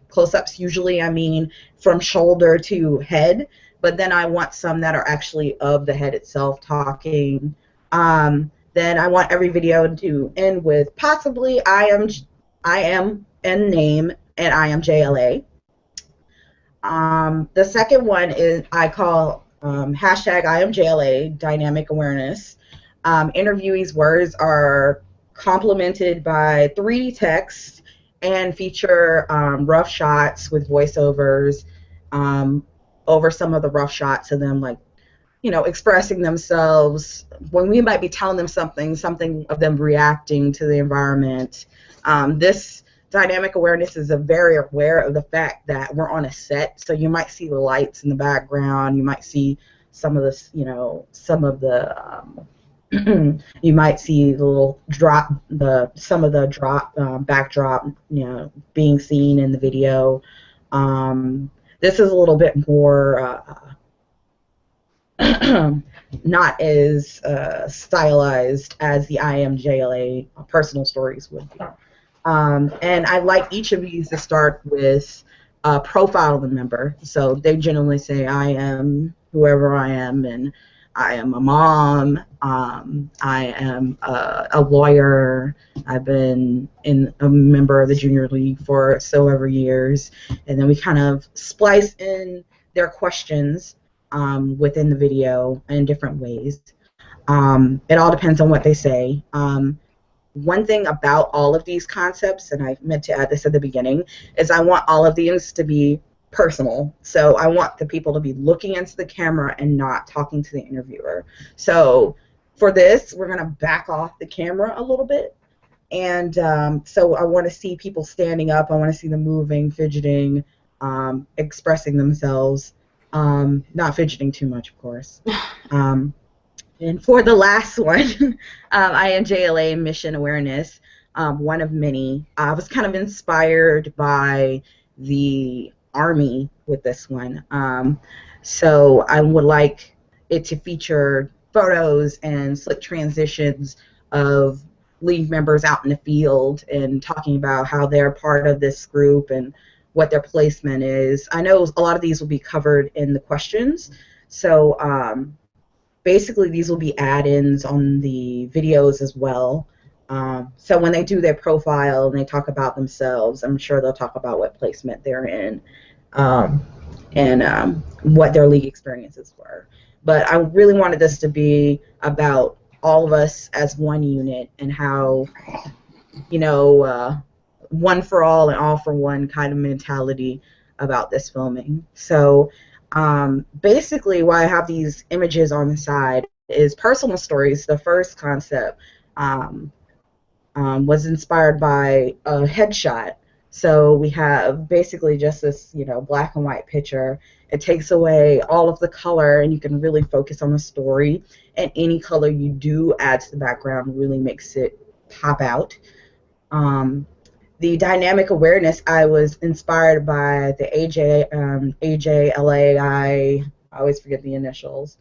close-ups, usually I mean from shoulder to head, but then I want some that are actually of the head itself talking. Then I want every video to end with possibly I am and name and IMJLA. The second one is I call hashtag IMJLA Dynamic Awareness. Interviewees' words are complemented by 3D text and feature rough shots with voiceovers over some of the rough shots of them, like, you know, expressing themselves when we might be telling them something of them reacting to the environment. This dynamic awareness is very aware of the fact that we're on a set, so you might see the lights in the background, you might see some of this, you know, some of the you might see the little drop, some of the backdrop, you know, being seen in the video. This is a little bit more not as stylized as the IMJLA Personal Stories would be. And I like each of these to start with a profile of the member. So they generally say, I am whoever I am, and I am a mom, I am a lawyer, I've been a member of the junior league for so ever years, and then we kind of splice in their questions within the video in different ways. It all depends on what they say. One thing about all of these concepts, and I meant to add this at the beginning, is I want all of these to be personal. So I want the people to be looking into the camera and not talking to the interviewer. So for this, we're going to back off the camera a little bit. And so I want to see people standing up. I want to see them moving, fidgeting, expressing themselves. Not fidgeting too much, of course. And for the last one, IMJLA Mission Awareness, one of many. I was kind of inspired by the Army with this one. So I would like it to feature photos and slick transitions of league members out in the field and talking about how they're part of this group and what their placement is. I know a lot of these will be covered in the questions. So basically these will be add-ins on the videos as well. So when they do their profile and they talk about themselves, I'm sure they'll talk about what placement they're in and what their league experiences were. But I really wanted this to be about all of us as one unit and how, you know, one for all and all for one kind of mentality about this filming. So basically why I have these images on the side is personal stories. The first concept was inspired by a headshot. So we have basically just this, you know, black and white picture. It takes away all of the color and you can really focus on the story, and any color you do add to the background really makes it pop out. The dynamic awareness, I was inspired by the AJLA, I always forget the initials,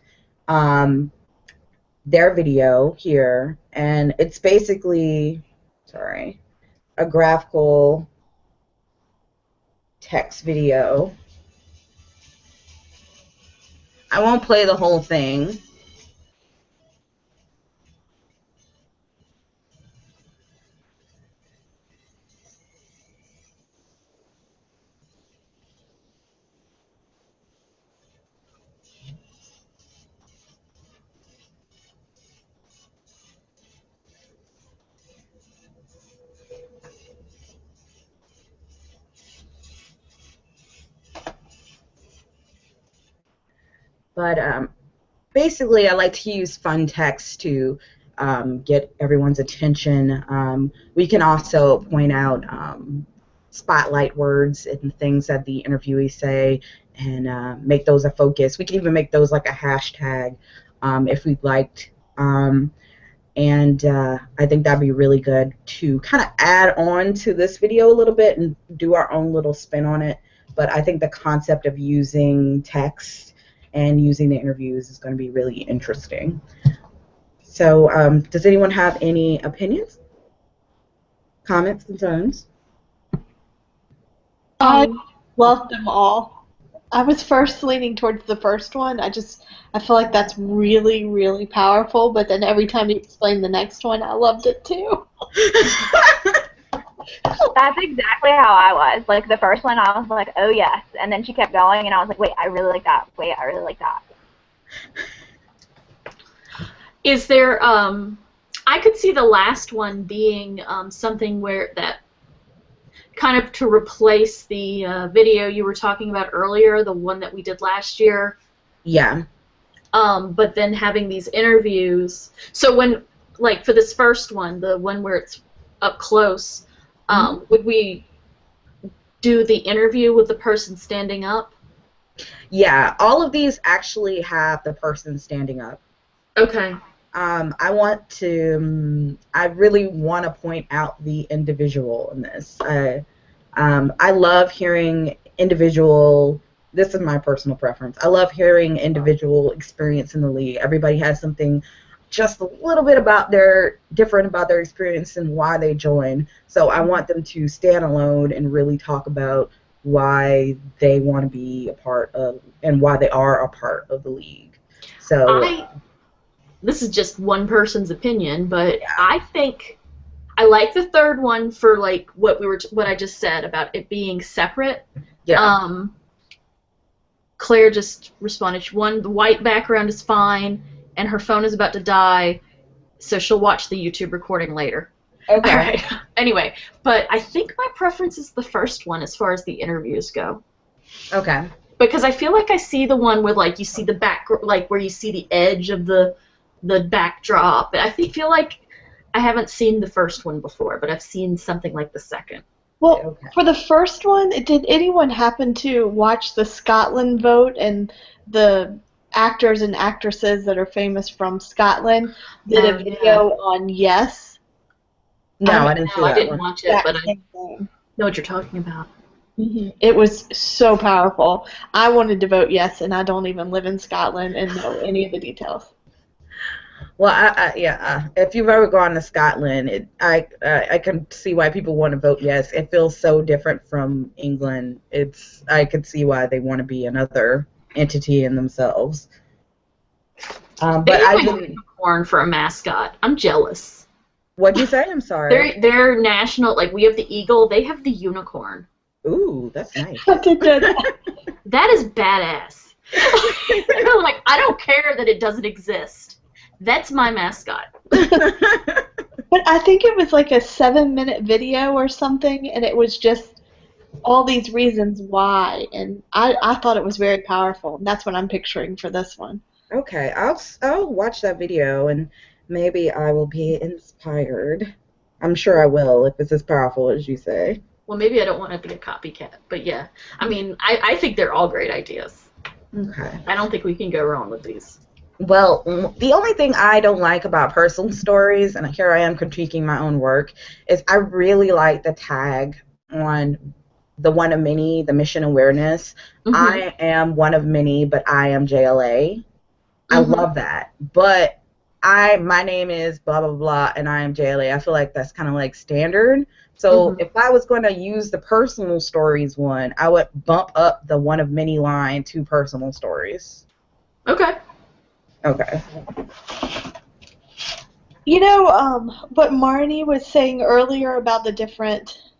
their video here, and it's basically, a graphical text video. I won't play the whole thing. But basically, I like to use fun text to get everyone's attention. We can also point out spotlight words and things that the interviewees say and make those a focus. We can even make those like a hashtag if we'd liked. And I think that'd be really good to kind of add on to this video a little bit and do our own little spin on it. But I think the concept of using text and using the interviews is going to be really interesting. So does anyone have any opinions, comments, concerns? I loved them all. I was first leaning towards the first one. I feel like that's really, really powerful, but then every time you explain the next one, I loved it too. That's exactly how I was. Like, the first one, I was like, oh, yes. And then she kept going, and I was like, wait, I really like that. Wait, I really like that. Is there, I could see the last one being something where that kind of to replace the video you were talking about earlier, the one that we did last year. Yeah. But then having these interviews. So when, like, for this first one, the one where it's up close, would we do the interview with the person standing up? Yeah, all of these actually have the person standing up. Okay. I really want to point out the individual in this. I love hearing individual, this is my personal preference, I love hearing individual experience in the league. Everybody has something just a little bit different about their experience and why they joined. So I want them to stand alone and really talk about why they want to be a part of and why they are a part of the league. So this is just one person's opinion, but yeah. I think I like the third one for like what I just said about it being separate. Yeah. Claire just responded. The white background is fine, and her phone is about to die, so she'll watch the YouTube recording later. Okay. All right. Anyway, but I think my preference is the first one as far as the interviews go. Okay. Because I feel like I see the one where like you see the back, like where you see the edge of the backdrop. I feel like I haven't seen the first one before, but I've seen something like the second. Well, okay. For the first one, did anyone happen to watch the Scotland vote and the actors and actresses that are famous from Scotland did a video on Yes? No, I didn't see that. I didn't watch it, but I know what you're talking about. Mm-hmm. It was so powerful. I wanted to vote yes, and I don't even live in Scotland and know any of the details. Well, if you've ever gone to Scotland, I can see why people want to vote yes. It feels so different from England. I could see why they want to be another entity in themselves. But I didn't. Unicorn for a mascot. I'm jealous. What'd you say? I'm sorry. They're national. Like we have the eagle, they have the unicorn. Ooh, that's nice. That is badass. Like I don't care that it doesn't exist. That's my mascot. But I think it was like a 7-minute video or something, and it was just all these reasons why, and I thought it was very powerful. And that's what I'm picturing for this one. Okay, I'll watch that video, and maybe I will be inspired. I'm sure I will if it's as powerful as you say. Well, maybe I don't want to be a copycat, but yeah. I mean, I think they're all great ideas. Okay. I don't think we can go wrong with these. Well, the only thing I don't like about personal stories, and here I am critiquing my own work, is I really like the tag on the one of many, the mission awareness. Mm-hmm. I am one of many, but I am JLA. Mm-hmm. I love that. But my name is blah, blah, blah, and I am JLA. I feel like that's kind of like standard. So if I was going to use the personal stories one, I would bump up the one of many line to personal stories. Okay. Okay. You know, what Marnie was saying earlier about the different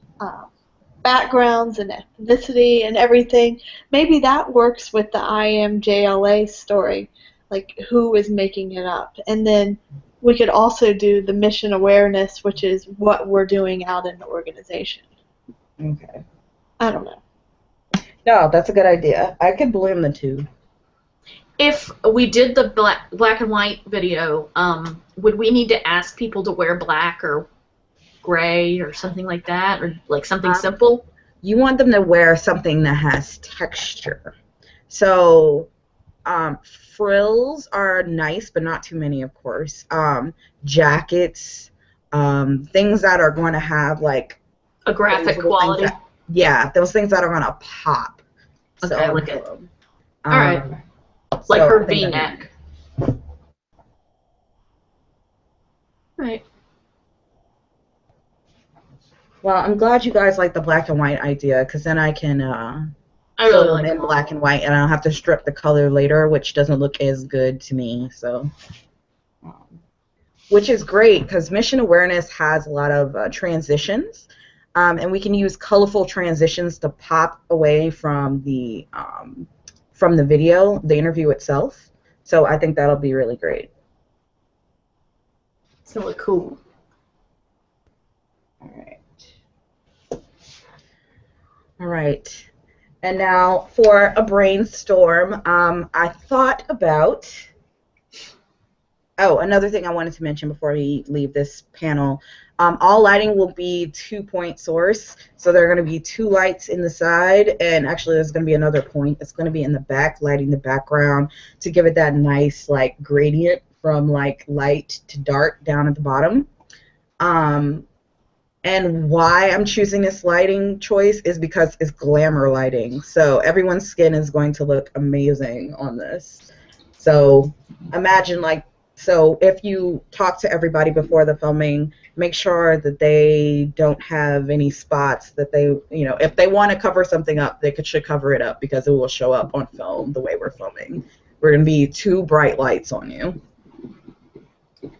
backgrounds and ethnicity and everything, maybe that works with the I am JLA story, like who is making it up. And then we could also do the mission awareness, which is what we're doing out in the organization. Okay. I don't know. No, that's a good idea. I could blend the two. If we did the black and white video, would we need to ask people to wear black or gray or something like that, or like something simple? You want them to wear something that has texture. So frills are nice, but not too many, of course. Jackets, things that are going to have like A graphic those little things quality. yeah, those things that are going to pop. Okay, So, like it. All right. Like so her I think V-neck. Right. well, I'm glad you guys like the black and white idea, because then I can I really film like in them. black and white, and I don't have to strip the color later, which doesn't look as good to me. So, which is great because mission awareness has a lot of transitions, and we can use colorful transitions to pop away from the video, the interview itself. So I think that'll be really great. It's gonna look cool. All right. All right. And now for a brainstorm, I thought about. Oh, another thing I wanted to mention before we leave this panel. All lighting will be 2-point source, so there are going to be 2 lights in the side, and actually there's going to be another point. It's going to be in the back, lighting the background to give it that nice like gradient from like light to dark down at the bottom. And why I'm choosing this lighting choice is because it's glamour lighting. So everyone's skin is going to look amazing on this. So imagine like, so if you talk to everybody before the filming, make sure that they don't have any spots that they, you know, if they want to cover something up, they should cover it up because it will show up on film the way we're filming. We're going to be 2 bright lights on you.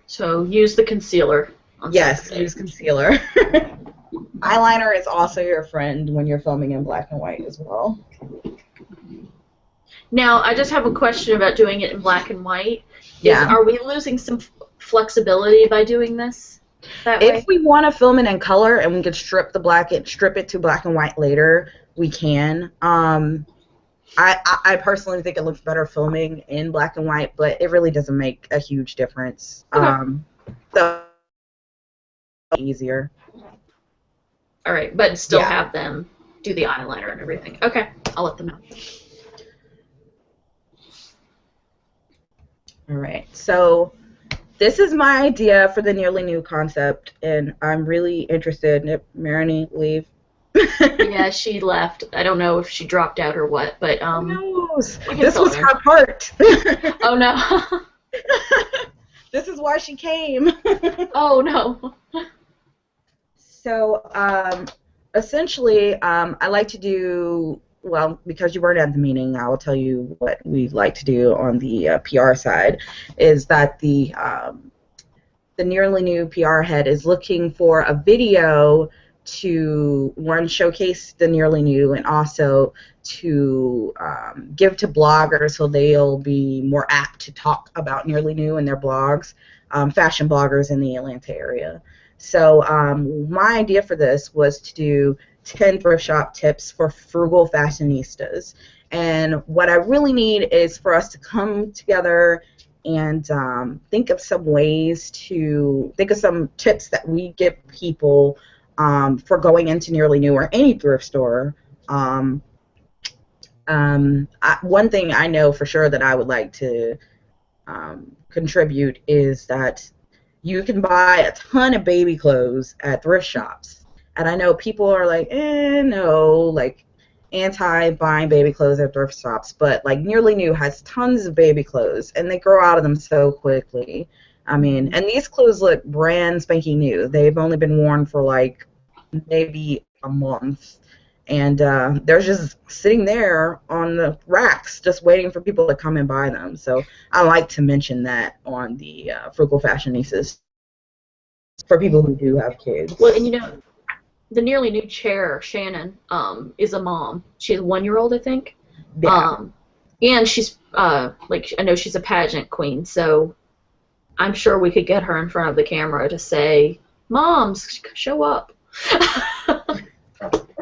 So use the concealer. Yes, use concealer. Eyeliner is also your friend when you're filming in black and white as well. Now, I just have a question about doing it in black and white. Yeah. Are we losing some flexibility by doing this that way? If we want to film it in color and we could strip it to black and white later, we can. I personally think it looks better filming in black and white, but it really doesn't make a huge difference. Okay. So easier. All right, but still Yeah. have them do the eyeliner and everything. Okay, I'll let them know. All right, so this is my idea for the nearly new concept, and I'm really interested. Marini, leave. Yeah, she left. I don't know if she dropped out or what, but Who knows? we can This fill was her. her part. Oh no. This is why she came. Oh no. So, essentially, I like to do, well, because you weren't at the meeting, I will tell you what we like to do on the PR side, is that the nearly new PR head is looking for a video to, one, showcase the nearly new, and also to give to bloggers so they'll be more apt to talk about nearly new in their blogs, fashion bloggers in the Atlanta area. So my idea for this was to do 10 thrift shop tips for frugal fashionistas. And what I really need is for us to come together and think of some tips that we give people for going into nearly new or any thrift store. One thing I know for sure that I would like to contribute is that you can buy a ton of baby clothes at thrift shops. And I know people are like, no, like anti-buying baby clothes at thrift shops, but like Nearly New has tons of baby clothes, and they grow out of them so quickly. I mean, and these clothes look brand spanking new. They've only been worn for like maybe a month, and they're just sitting there on the racks just waiting for people to come and buy them. So I like to mention that on the Frugal Fashionistas for people who do have kids. Well, and you know, the Nearly New chair, Shannon, is a mom. She's a 1-year-old, I think. Yeah. And she's like, I know she's a pageant queen, so I'm sure we could get her in front of the camera to say, "Moms, show up."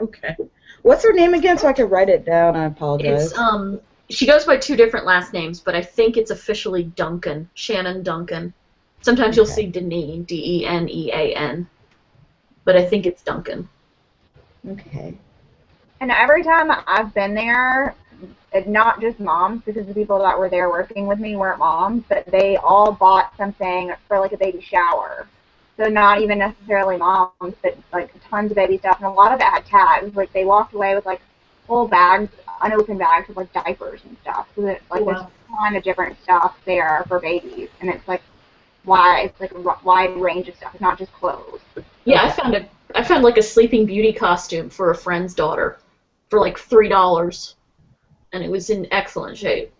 Okay. What's her name again so I can write it down? I apologize. It's she goes by 2 different last names, but I think it's officially Duncan, Shannon Duncan. Sometimes you'll see Denean, Denean, but I think it's Duncan. Okay. And every time I've been there, not just moms, because the people that were there working with me weren't moms, but they all bought something for like a baby shower. So not even necessarily moms, but like tons of baby stuff, and a lot of it had tags. Like they walked away with like full bags, unopened bags with like diapers and stuff. So that like there's a ton of different stuff there for babies, and it's like it's like a wide range of stuff. It's not just clothes. Yeah, I found like a Sleeping Beauty costume for a friend's daughter for like $3, and it was in excellent shape.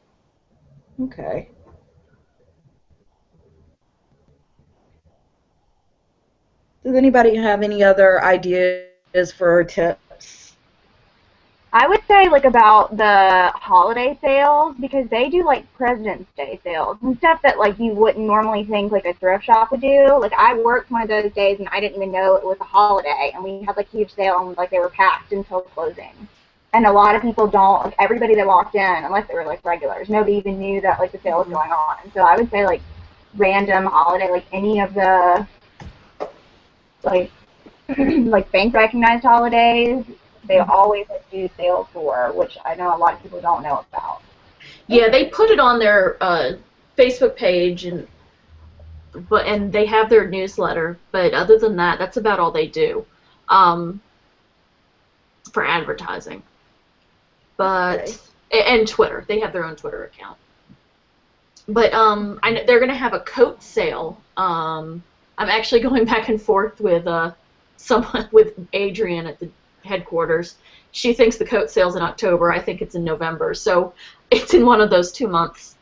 Okay. Does anybody have any other ideas for tips? I would say like about the holiday sales, because they do like President's Day sales and stuff that like you wouldn't normally think like a thrift shop would do. Like I worked one of those days and I didn't even know it was a holiday, and we had like huge sale and like they were packed until closing. And a lot of people don't, like everybody that walked in, unless they were like regulars, nobody even knew that like the sale was going on. And so I would say like random holiday, like any of the like like bank recognized holidays, they always like do sales for, which I know a lot of people don't know about. Yeah, they put it on their Facebook page, and they have their newsletter. But other than that, that's about all they do for advertising. But and Twitter, they have their own Twitter account. But I know they're gonna have a coat sale. I'm actually going back and forth with someone with Adrian at the headquarters. She thinks the coat sale's in October. I think it's in November. So it's in one of those 2 months.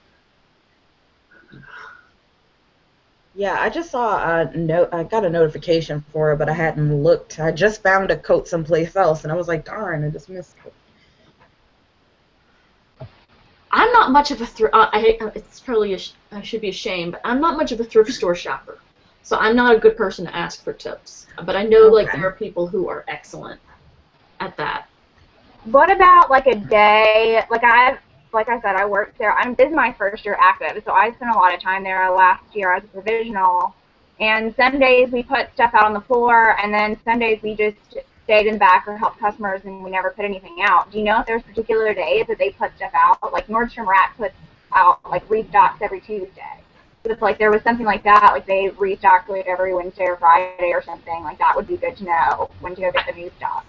Yeah, I just saw a note. I got a notification for it, but I hadn't looked. I just found a coat someplace else, and I was like, darn, I just missed it. I'm not much of a it's probably I should be ashamed, but I'm not much of a thrift store shopper. So I'm not a good person to ask for tips. But I know like there are people who are excellent at that. What about like a day? Like I said, I worked there. This is my first year active, so I spent a lot of time there last year as a provisional. And some days we put stuff out on the floor, and then some days we just stayed in the back or helped customers, and we never put anything out. Do you know if there's particular days that they put stuff out? Like Nordstrom Rack puts out like restocks every Tuesday. So if like there was something like that, like they restocked like every Wednesday or Friday or something, like that would be good to know when to go get the new stock.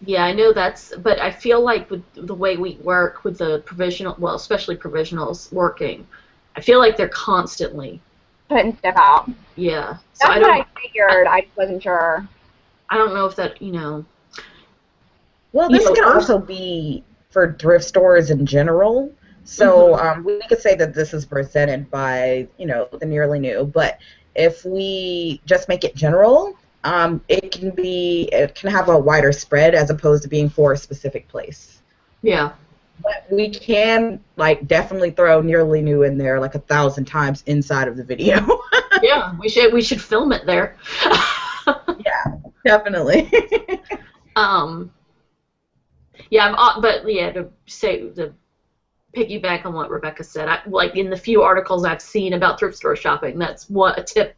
Yeah, I know but I feel like with the way we work with the provisional, well, especially provisionals working, I feel like they're constantly putting stuff out. Yeah. So That's what I figured. I just wasn't sure. I don't know if that, you know. Well, this can also be for thrift stores in general. So we could say that this is presented by, the Nearly New. But if we just make it general, it can have a wider spread as opposed to being for a specific place. Yeah. But we can definitely throw Nearly New in there 1,000 times inside of the video. Yeah, we should film it there. Yeah, definitely. To piggyback on what Rebecca said, in the few articles I've seen about thrift store shopping, that's a tip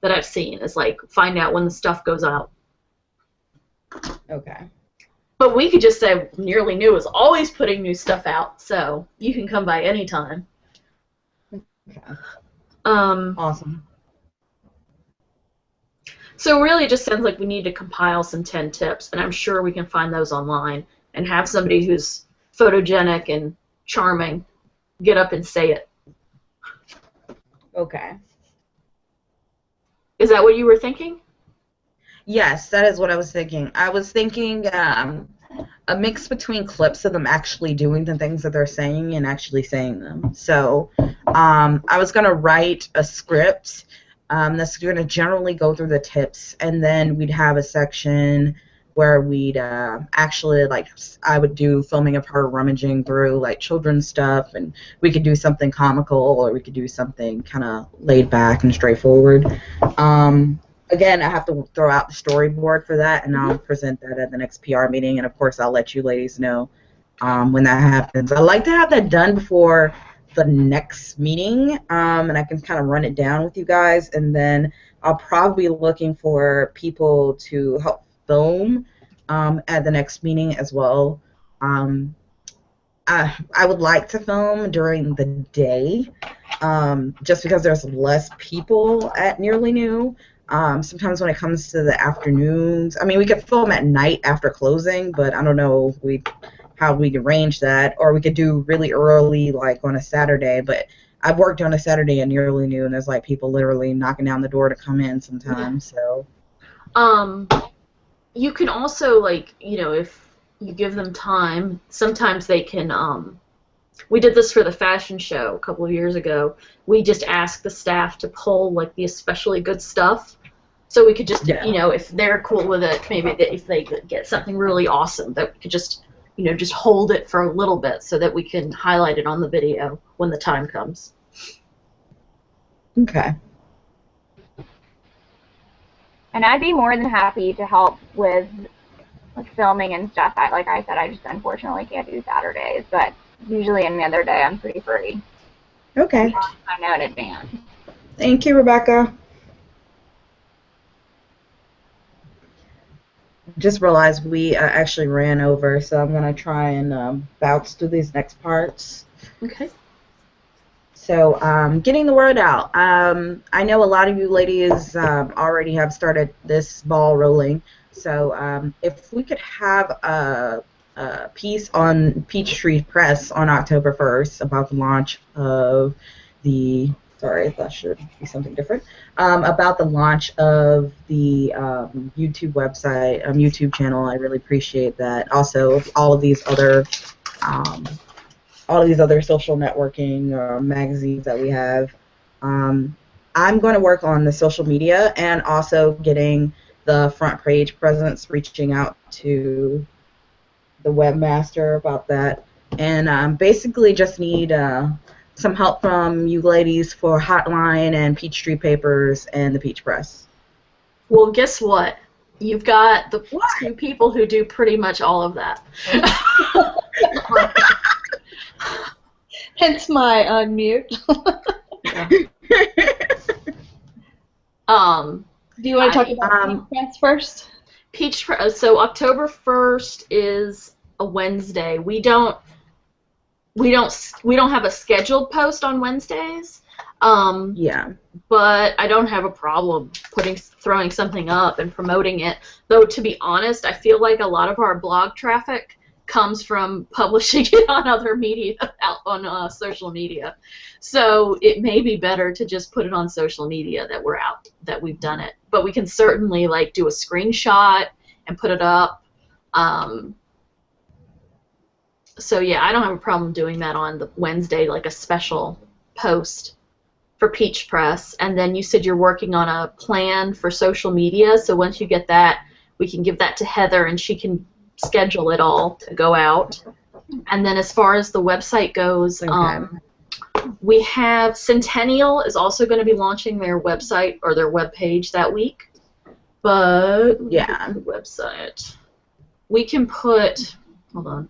that I've seen is find out when the stuff goes out. Okay. But we could just say Nearly New is always putting new stuff out, so you can come by anytime. Okay. Awesome. So really it just sounds like we need to compile some 10 tips, and I'm sure we can find those online and have somebody who's photogenic and charming get up and say it. Okay. Is that what you were thinking? Yes, that is what I was thinking. I was thinking a mix between clips of them actually doing the things that they're saying and actually saying them. So I was going to write a script that's going to generally go through the tips, and then we'd have a section where we'd actually, I would do filming of her rummaging through, children's stuff, and we could do something comical, or we could do something kind of laid back and straightforward. Again, I have to throw out the storyboard for that, and I'll present that at the next PR meeting, and of course I'll let you ladies know when that happens. I like to have that done before the next meeting, and I can kind of run it down with you guys, and then I'll probably be looking for people to help film at the next meeting as well. I would like to film during the day, just because there's less people at Nearly New. Sometimes when it comes to the afternoons, I mean, we could film at night after closing, but I don't know how we could arrange that, or we could do really early, like on a Saturday. But I've worked on a Saturday at Nearly New, and there's like people literally knocking down the door to come in sometimes. So. You can also, like, if you give them time, sometimes they can, we did this for the fashion show a couple of years ago. We just asked the staff to pull, like, the especially good stuff. So we could just, if they're cool with it, maybe if they could get something really awesome, that we could just, just hold it for a little bit so that we can highlight it on the video when the time comes. Okay. And I'd be more than happy to help with like filming and stuff. Like I said, I just unfortunately can't do Saturdays, but usually any other day I'm pretty free. Okay. I know in advance. Thank you, Rebecca. Just realized we actually ran over, so I'm going to try and bounce through these next parts. Okay. So getting the word out. I know a lot of you ladies already have started this ball rolling. So if we could have a piece on Peachtree Press on October 1st about the launch of the, sorry, that should be something different, about the launch of the YouTube website, YouTube channel, I really appreciate that. Also, all of these other social networking magazines that we have. I'm going to work on the social media and also getting the front page presence, reaching out to the webmaster about that. And basically just need some help from you ladies for Hotline and Peachtree Papers and the Peach Press. Well, guess what? You've got the two people who do pretty much all of that. Hence my unmute. Do you want to talk about Peach Press first? Peach Press. So October 1st is a Wednesday. We don't have a scheduled post on Wednesdays. Yeah. But I don't have a problem throwing something up and promoting it. Though to be honest, I feel like a lot of our blog traffic comes from publishing it on other media, on social media. So it may be better to just put it on social media that we're out, that we've done it. But we can certainly like do a screenshot and put it up. So yeah, I don't have a problem doing that on the Wednesday, like a special post for Peach Press. And then you said you're working on a plan for social media. So once you get that, we can give that to Heather and she can schedule it all to go out. And then as far as the website goes, we have Centennial is also going to be launching their website or their web page that week. But yeah, the website we can put. Hold on.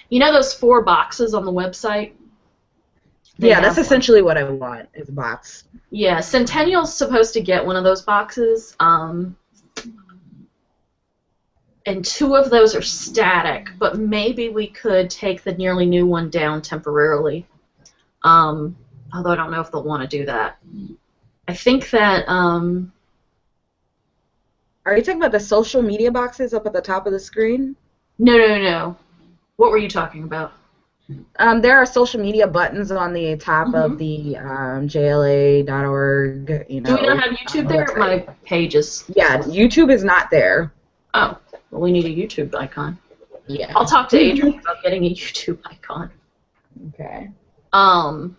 You know those 4 boxes on the website? Yeah, that's essentially what I want, is a box. Yeah, Centennial's supposed to get one of those boxes. And 2 of those are static, but maybe we could take the Nearly New one down temporarily. Although I don't know if they'll want to do that. I think that... Are you talking about the social media boxes up at the top of the screen? No. What were you talking about? There are social media buttons on the top of the JLA.org. Do we not have YouTube there? Website. My pages. Yeah, YouTube is not there. Oh, well, we need a YouTube icon. Yeah. I'll talk to Adrian about getting a YouTube icon. Okay. And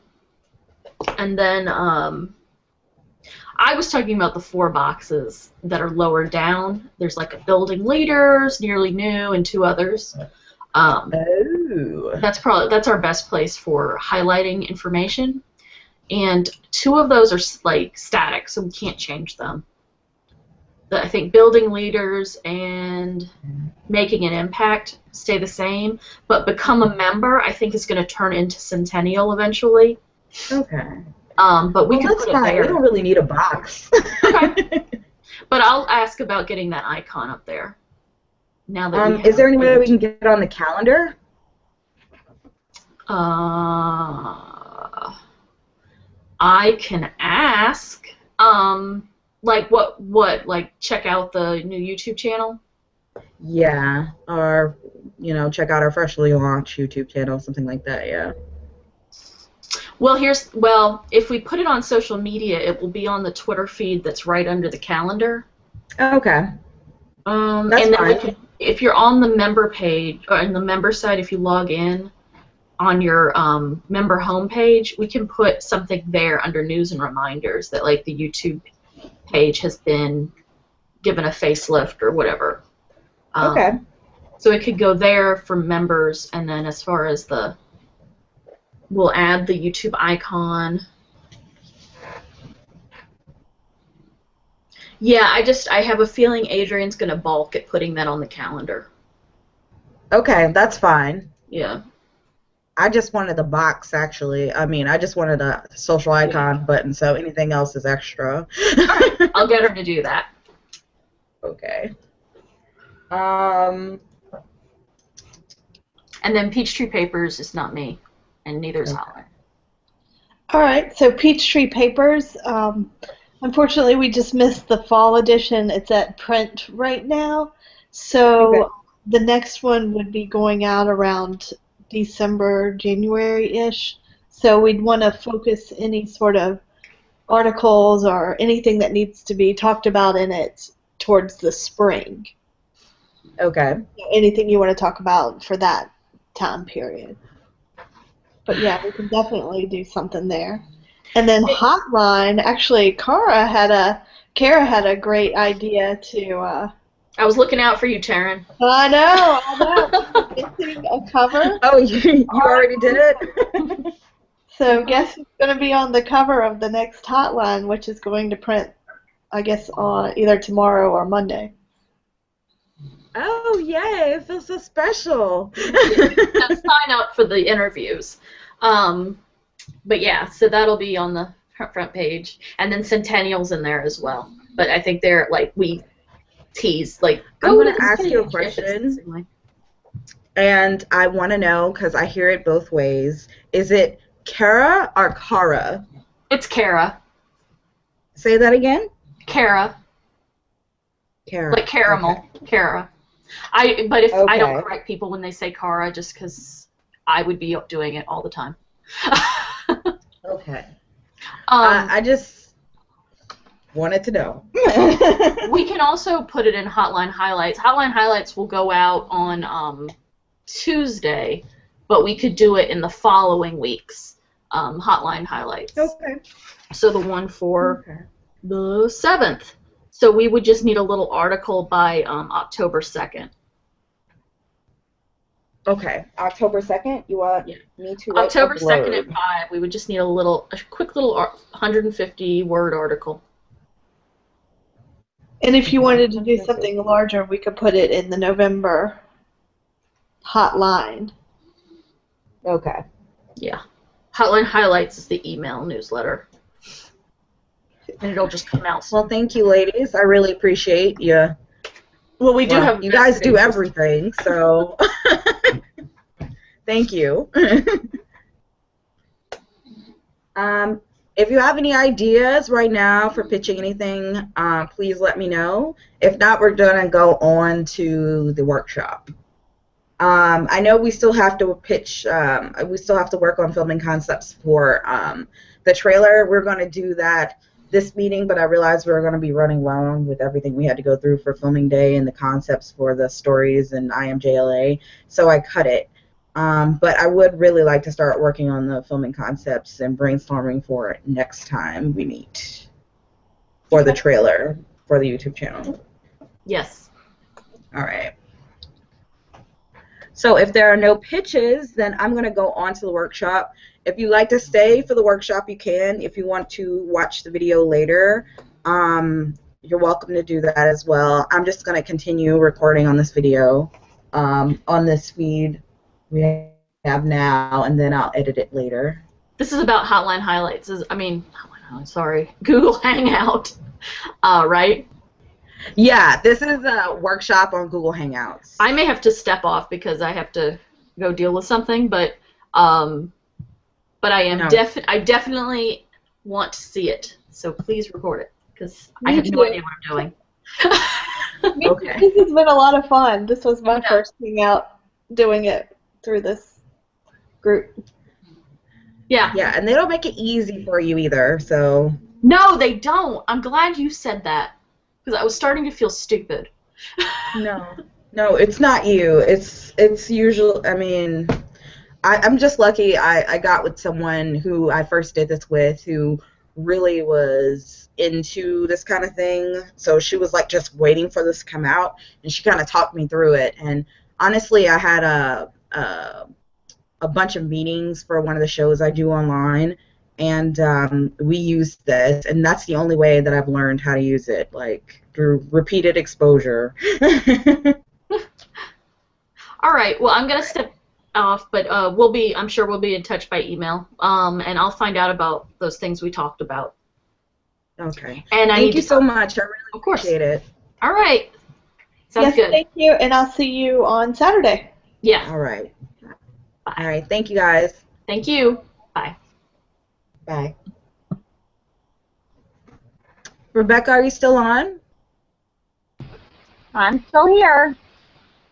then I was talking about the 4 boxes that are lower down. There's like a Building Leaders, Nearly New, and 2 others. That's our best place for highlighting information, and 2 of those are like static, so we can't change them. I think Building Leaders and Making an Impact stay the same, but Become a Member I think is going to turn into Centennial eventually. Okay. But we can put it there. We don't really need a box. Okay. But I'll ask about getting that icon up there. Now that we have Is there any way we can get it on the calendar? I can ask. Like what? Like check out the new YouTube channel? Yeah, or check out our freshly launched YouTube channel, something like that. Yeah. Well, if we put it on social media, it will be on the Twitter feed that's right under the calendar. Okay. And That's then fine. if you're on the member page or in the member site, if you log in on your member homepage, we can put something there under news and reminders that like the YouTube page has been given a facelift or whatever. Okay. So it could go there for members, and then as far as we'll add the YouTube icon. Yeah, I have a feeling Adrian's gonna balk at putting that on the calendar. Okay, that's fine. Yeah. I just wanted the box, actually. I mean, I just wanted a social icon button, so anything else is extra. All right, I'll get her to do that. Okay. And then Peachtree Papers is not me, and neither is Holland. All right, so Peachtree Papers. Unfortunately, we just missed the fall edition. It's at print right now. So the next one would be going out around December, January-ish. So we'd want to focus any sort of articles or anything that needs to be talked about in it towards the spring. Okay. Anything you want to talk about for that time period. But yeah, we can definitely do something there. And then Hotline, actually, Kara had a great idea to. I was looking out for you, Taryn. I know. Missing a cover. Oh, you already did it? So guess who's going to be on the cover of the next Hotline, which is going to print, I guess, on either tomorrow or Monday. Oh, yay. It feels so special. Now sign up for the interviews. But yeah, so that'll be on the front page. And then Centennial's in there as well. But I think they're, like, we tease, like, I'm go going to to ask this you a page. question. And I want to know, because I hear it both ways. Is it Kara or Kara? It's Kara. Say that again? Kara. Kara. Like caramel. Okay. Kara. But if I don't Okay. correct people when they say Kara, just because I would be doing it all the time. Okay. I just wanted to know. We can also put it in Hotline Highlights. Hotline Highlights will go out on Tuesday, but we could do it in the following week's Hotline Highlights. Okay. So the one for the 7th. So we would just need a little article by October 2nd. Okay. October 2nd? You want me to write October a 2nd blurb? at 5. We would just need a quick little 150-word article. And if you wanted to do something larger, we could put it in the November Hotline. Okay. Yeah. Hotline Highlights is the email newsletter. And it'll just come out soon. Well, thank you, ladies. I really appreciate you. Well, we do have. You guys do everything, so thank you. If you have any ideas right now for pitching anything, please let me know. If not, we're gonna go on to the workshop. I know we still have to pitch. We still have to work on filming concepts for the trailer. We're gonna do that this meeting, but I realized we were going to be running long with everything we had to go through for filming day and the concepts for the stories and IMJLA, so I cut it. But I would really like to start working on the filming concepts and brainstorming for it next time we meet for the trailer for the YouTube channel. Yes. All right. So if there are no pitches, then I'm going to go on to the workshop. If you'd like to stay for the workshop, you can. If you want to watch the video later, you're welcome to do that as well. I'm just going to continue recording on this video on this feed we have now, and then I'll edit it later. This is about Hotline Highlights. Google Hangout, right? Yeah, this is a workshop on Google Hangouts. I may have to step off because I have to go deal with something, but I am No. I definitely want to see it. So please record it because I Me have no too. idea what I'm doing. Okay. This has been a lot of fun. This was my Yeah. first hangout doing it through this group. Yeah. Yeah, and they don't make it easy for you either, so. No, they don't. I'm glad you said that because I was starting to feel stupid. No. No, it's not you. It's usual. I mean, I'm just lucky I got with someone who I first did this with who really was into this kind of thing. So she was like just waiting for this to come out, and she kind of talked me through it. And honestly, I had a bunch of meetings for one of the shows I do online, and we used this, and that's the only way that I've learned how to use it, like through repeated exposure. All right. Well, I'm gonna step off, but I'm sure we'll be in touch by email. And I'll find out about those things we talked about. Okay. And I Thank need you to so talk. much. I really Of course. appreciate it. All right. Sounds Yes, good. thank you, and I'll see you on Saturday. Yeah. All right. Bye. All right. Thank you, guys. Thank you. Bye. Bye. Rebecca, are you still on? I'm still here.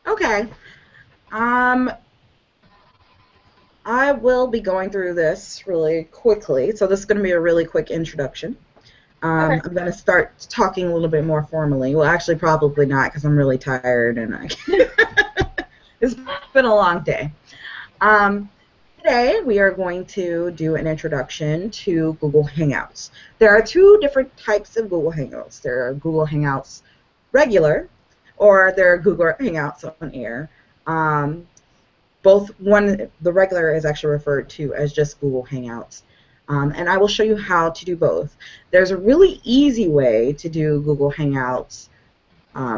Okay. I will be going through this really quickly, so this is going to be a really quick introduction. Okay. I'm going to start talking a little bit more formally. Well, actually, probably not, because I'm really tired and it's been a long day. Today, we are going to do an introduction to Google Hangouts. There are two different types of Google Hangouts. There are Google Hangouts regular, or there are Google Hangouts on air. The regular is actually referred to as just Google Hangouts. And I will show you how to do both. There's a really easy way to do Google Hangouts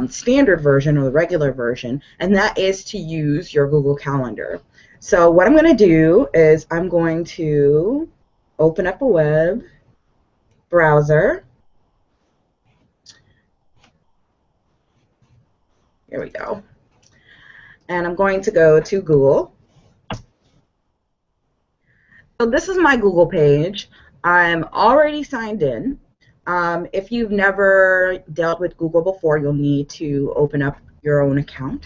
standard version or the regular version, and that is to use your Google Calendar. So what I'm going to do is I'm going to open up a web browser. Here we go. And I'm going to go to Google. So this is my Google page. I'm already signed in. If you've never dealt with Google before, you'll need to open up your own account.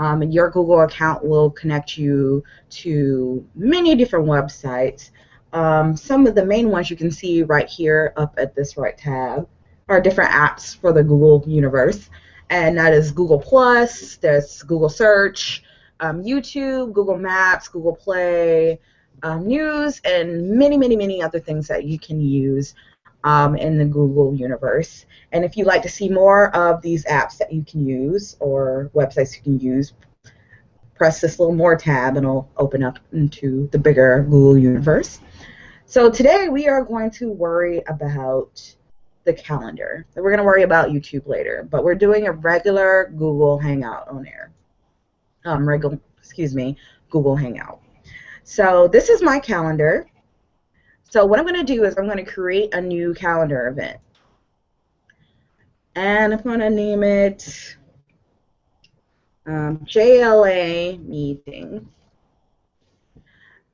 And your Google account will connect you to many different websites. Some of the main ones you can see right here up at this right tab are different apps for the Google universe. And that is Google Plus, there's Google Search, YouTube, Google Maps, Google Play, News, and many, many, many other things that you can use in the Google universe. And if you'd like to see more of these apps that you can use or websites you can use, press this little more tab and it'll open up into the bigger Google universe. So today we are going to worry about the calendar. We're going to worry about YouTube later, but we're doing a regular Google Hangout on air. Google Hangout. So this is my calendar. So what I'm going to do is I'm going to create a new calendar event. And I'm going to name it JLA meeting.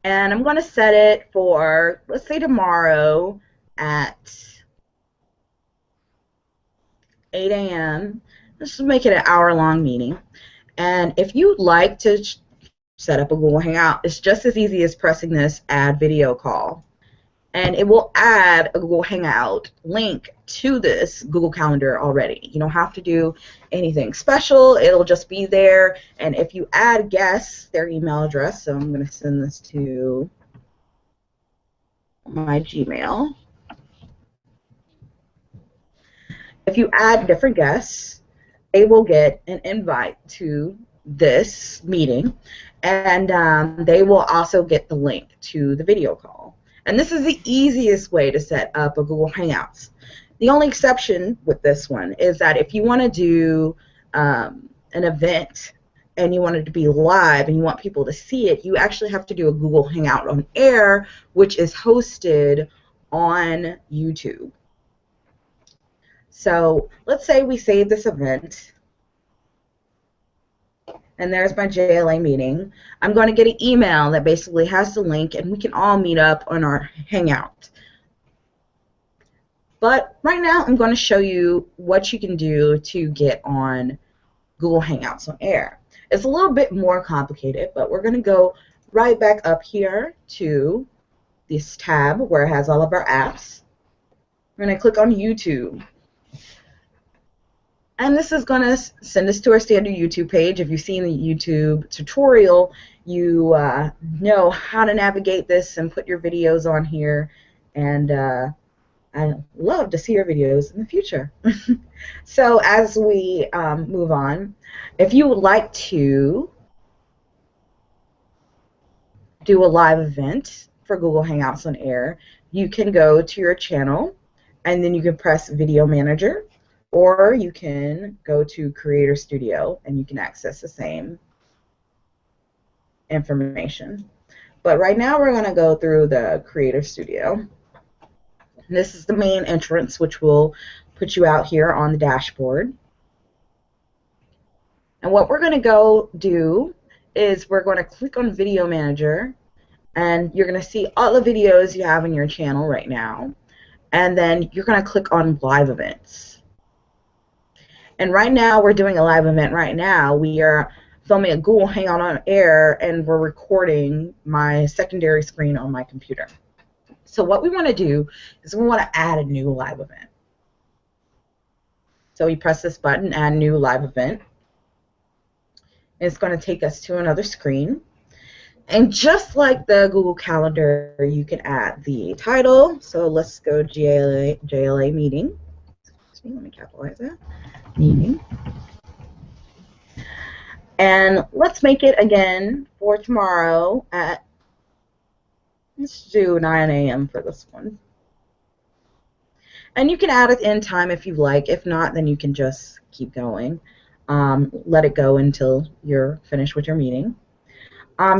And I'm going to set it for, let's say, tomorrow at 8 a.m. Let's just make it an hour-long meeting. And if you'd like to set up a Google Hangout, it's just as easy as pressing this Add Video Call. And it will add a Google Hangout link to this Google Calendar already. You don't have to do anything special. It'll just be there. And if you add guests, their email address, so I'm going to send this to my Gmail. If you add different guests, they will get an invite to this meeting, and they will also get the link to the video call. And this is the easiest way to set up a Google Hangouts. The only exception with this one is that if you want to do an event and you want it to be live and you want people to see it, you actually have to do a Google Hangout on air, which is hosted on YouTube. So let's say we save this event, and there's my JLA meeting. I'm going to get an email that basically has the link, and we can all meet up on our Hangout. But right now, I'm going to show you what you can do to get on Google Hangouts on Air. It's a little bit more complicated, but we're going to go right back up here to this tab where it has all of our apps. We're going to click on YouTube. And this is going to send us to our standard YouTube page. If you've seen the YouTube tutorial, you know how to navigate this and put your videos on here. And I love to see your videos in the future. So as we move on, if you would like to do a live event for Google Hangouts on Air, you can go to your channel, and then you can press Video Manager, or you can go to Creator Studio, and you can access the same information. But right now we're going to go through the Creator Studio. This is the main entrance, which will put you out here on the dashboard. And what we're going to go do is we're going to click on Video Manager, and you're going to see all the videos you have in your channel right now. And then you're going to click on Live Events. And right now we're doing a live event right now. We are filming a Google Hangout on Air, and we're recording my secondary screen on my computer. So what we want to do is we want to add a new live event. So we press this button, Add New Live Event. It's going to take us to another screen. And just like the Google Calendar, you can add the title. So let's go JLA meeting. Excuse me, let me capitalize that. Meeting. And let's make it again for tomorrow at, let's do 9 a.m. for this one. And you can add an end time if you like. If not, then you can just keep going. Let it go until you're finished with your meeting.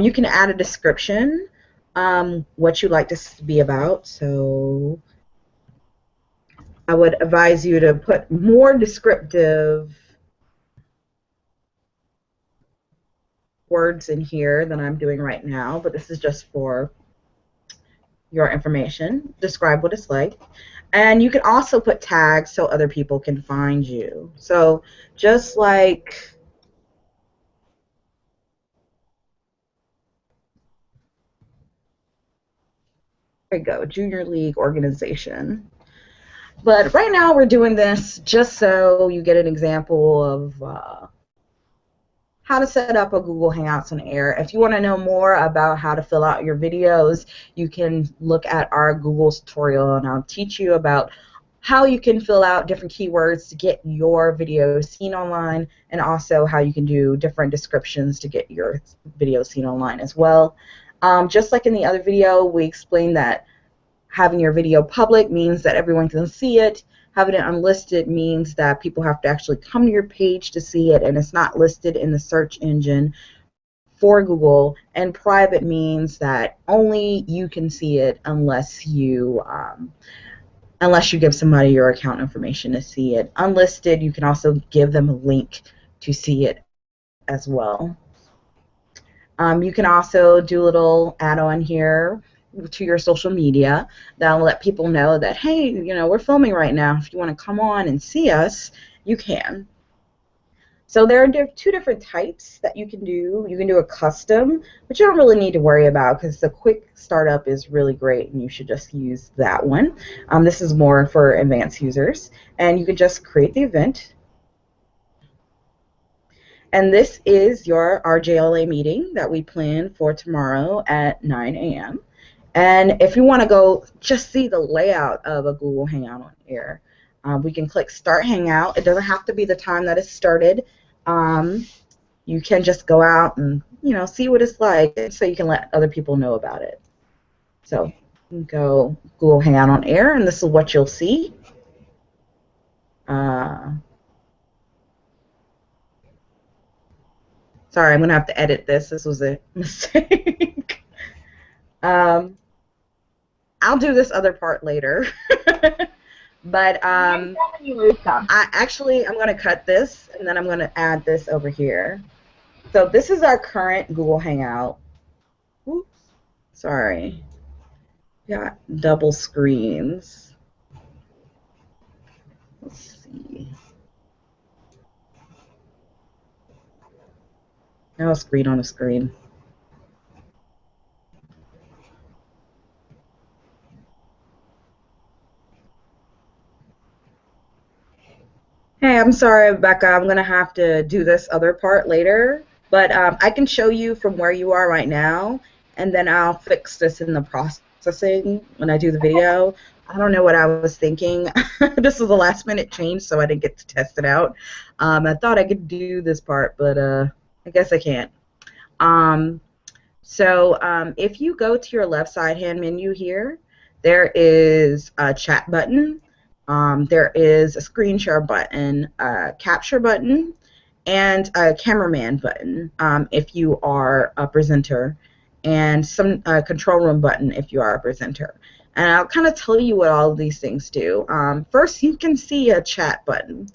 You can add a description, what you'd like this to be about. So I would advise you to put more descriptive words in here than I'm doing right now, but this is just for your information. Describe what it's like. And you can also put tags so other people can find you. So just like there you go, Junior League Organization. But right now we're doing this just so you get an example of how to set up a Google Hangouts on Air. If you want to know more about how to fill out your videos, you can look at our Google tutorial, and I'll teach you about how you can fill out different keywords to get your videos seen online, and also how you can do different descriptions to get your videos seen online as well. Just like in the other video, we explained that having your video public means that everyone can see it. Having it unlisted means that people have to actually come to your page to see it, and it's not listed in the search engine for Google. And private means that only you can see it unless you give somebody your account information to see it. Unlisted, you can also give them a link to see it as well. You can also do a little add-on here to your social media that'll let people know that, hey, you know, we're filming right now. If you want to come on and see us, you can. So there are two different types that you can do. You can do a custom, but you don't really need to worry about because the quick startup is really great, and you should just use that one. This is more for advanced users, and you can just create the event. And this is our JLA meeting that we planned for tomorrow at 9 a.m. And if you want to go just see the layout of a Google Hangout on Air, we can click Start Hangout. It doesn't have to be the time that it started. You can just go out and, you know, see what it's like, so you can let other people know about it. So you can go Google Hangout on Air, and this is what you'll see. Sorry, I'm going to have to edit this. This was a mistake. I'll do this other part later. But You win some and you lose some. I'm going to cut this, and then I'm going to add this over here. So this is our current Google Hangout. Oops, sorry. Got double screens. Let's see. Now a screen on a screen. Hey, I'm sorry, Rebecca. I'm going to have to do this other part later. But I can show you from where you are right now, and then I'll fix this in the processing when I do the video. I don't know what I was thinking. This was a last-minute change, so I didn't get to test it out. I thought I could do this part, but I guess I can't. If you go to your left side hand menu here, there is a chat button. There is a screen share button, a capture button, and a cameraman button if you are a presenter, and some control room button if you are a presenter. And I'll kind of tell you what all of these things do. First, you can see a chat button.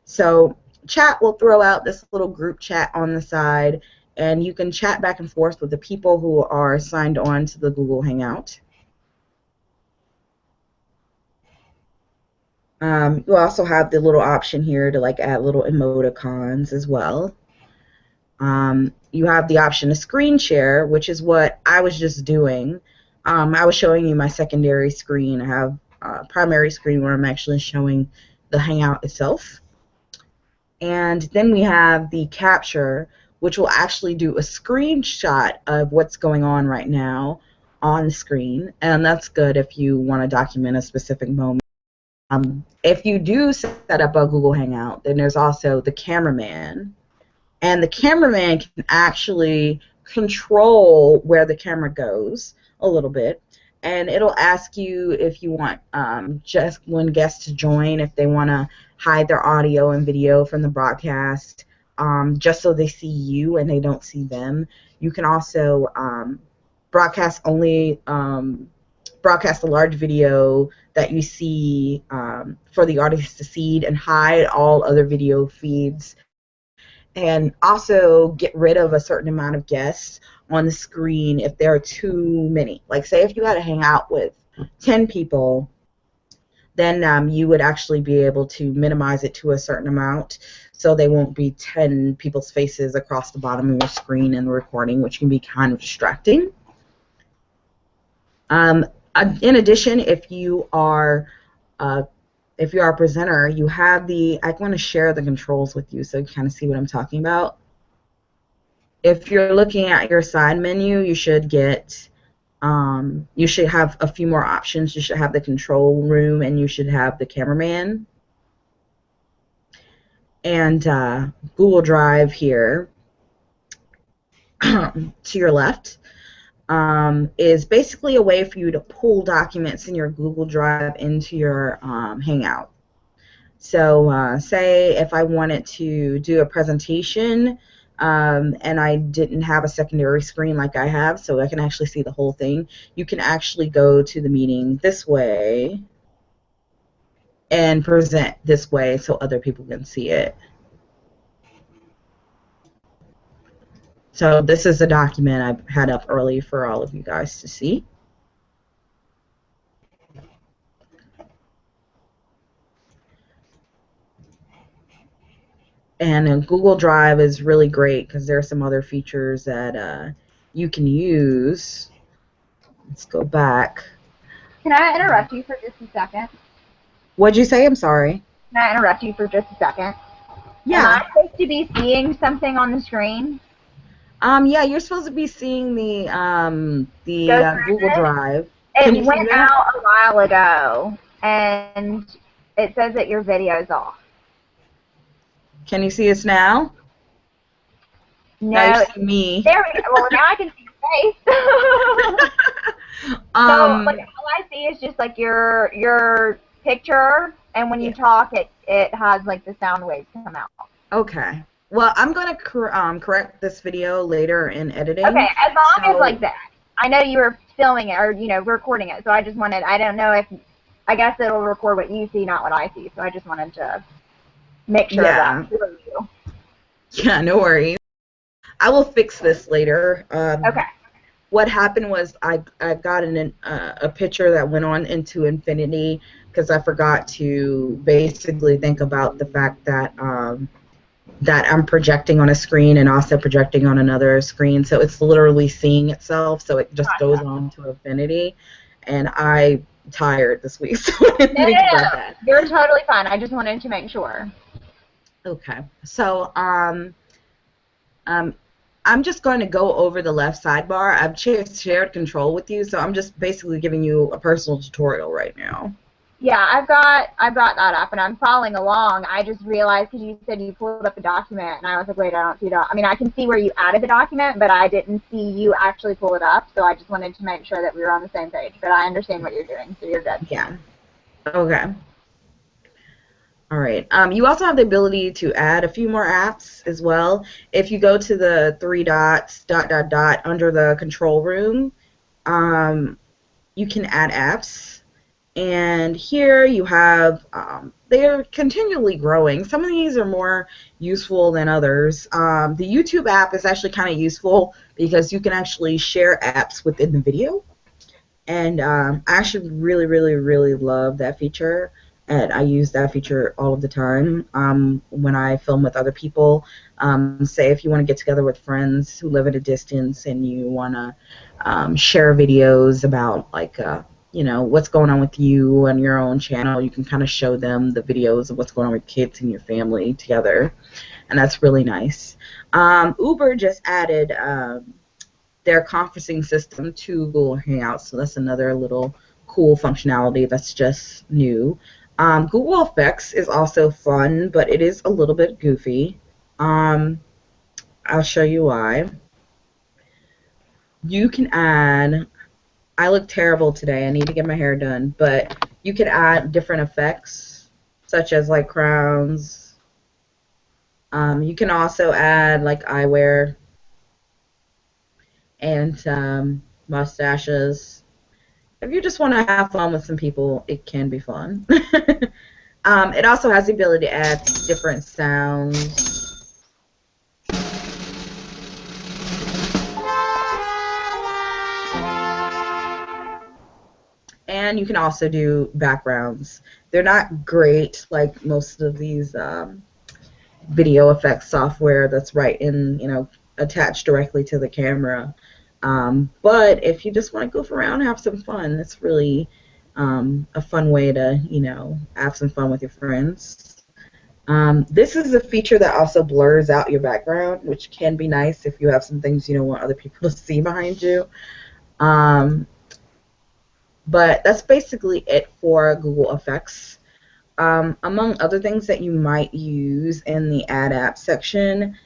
So chat will throw out this little group chat on the side, and you can chat back and forth with the people who are signed on to the Google Hangout. You also have the little option here to like add little emoticons as well. You have the option to screen share, which is what I was just doing. I was showing you my secondary screen. I have a primary screen where I'm actually showing the Hangout itself. And then we have the capture, which will actually do a screenshot of what's going on right now on the screen. And that's good if you want to document a specific moment. If you do set up a Google Hangout, then there's also the cameraman. And the cameraman can actually control where the camera goes a little bit. And it'll ask you if you want just one guest to join, if they want to hide their audio and video from the broadcast, just so they see you and they don't see them. You can also broadcast a large video that you see for the audience to see and hide all other video feeds, and also get rid of a certain amount of guests on the screen if there are too many. Like say if you had to hang out with 10 people, then you would actually be able to minimize it to a certain amount so they won't be 10 people's faces across the bottom of your screen in the recording, which can be kind of distracting. In addition, if you are a presenter, you have I want to share the controls with you so you kind of see what I'm talking about. If you're looking at your side menu, you should get, you should have a few more options. You should have the control room, and you should have the cameraman. And Google Drive here to your left is basically a way for you to pull documents in your Google Drive into your Hangout. So say if I wanted to do a presentation and I didn't have a secondary screen like I have, so I can actually see the whole thing, you can actually go to the meeting this way and present this way so other people can see it. So this is a document I had up early for all of you guys to see. And Google Drive is really great because there are some other features that you can use. Let's go back. Can I interrupt you for just a second? What'd you say? I'm sorry. Can I interrupt you for just a second? Yeah. Am I supposed to be seeing something on the screen? Yeah, you're supposed to be seeing the Google Drive. It went out a while ago, and it says that your video's off. Can you see us now? No. Now you see me. There we go. Well, now I can see your face. So, like, all I see is just like your picture, and when you talk, it has like the sound waves come out. Okay. Well, I'm going to correct this video later in editing. Okay, as long as like that. I know you were filming it or recording it, so I just wanted. I don't know if I guess it'll record what you see, not what I see. So I just wanted to make sure of Yeah. that for you. Yeah, no worries. I will fix this later. Okay. What happened was I got a picture that went on into infinity because I forgot to basically think about the fact that that I'm projecting on a screen and also projecting on another screen, so it's literally seeing itself, so it just goes Gotcha. on to infinity, and I'm tired this week, so I didn't No, think about that. you're totally fine. I just wanted to make sure. Okay, so um, I'm just going to go over the left sidebar. I've shared control with you, so I'm just basically giving you a personal tutorial right now. Yeah, I've got that up and I'm following along. I just realized because you said you pulled up a document and I was like, wait, I don't see that. I mean, I can see where you added the document, but I didn't see you actually pull it up. So I just wanted to make sure that we were on the same page. But I understand what you're doing, so you're good. Yeah. Okay. All right. You also have the ability to add a few more apps as well. If you go to the three dots, under the control room, you can add apps. And here you have, they are continually growing. Some of these are more useful than others. The YouTube app is actually kind of useful because you can actually share apps within the video. And I actually really, really, really love that feature. And I use that feature all of the time when I film with other people. Say if you want to get together with friends who live at a distance and you want to share videos about like what's going on with you on your own channel, you can kind of show them the videos of what's going on with kids and your family together, and that's really nice. Uber just added their conferencing system to Google Hangouts, so that's another little cool functionality that's just new. Google Effects is also fun, but it is a little bit goofy. I'll show you why. You can add, I look terrible today, I need to get my hair done, but you can add different effects, such as like crowns. You can also add like eyewear and mustaches. If you just want to have fun with some people, it can be fun. It also has the ability to add different sounds. And you can also do backgrounds. They're not great like most of these video effects software that's attached directly to the camera. But if you just want to goof around and have some fun, it's really a fun way to, have some fun with your friends. This is a feature that also blurs out your background, which can be nice if you have some things you don't want other people to see behind you. But that's basically it for Google Effects. Among other things that you might use in the Add App section,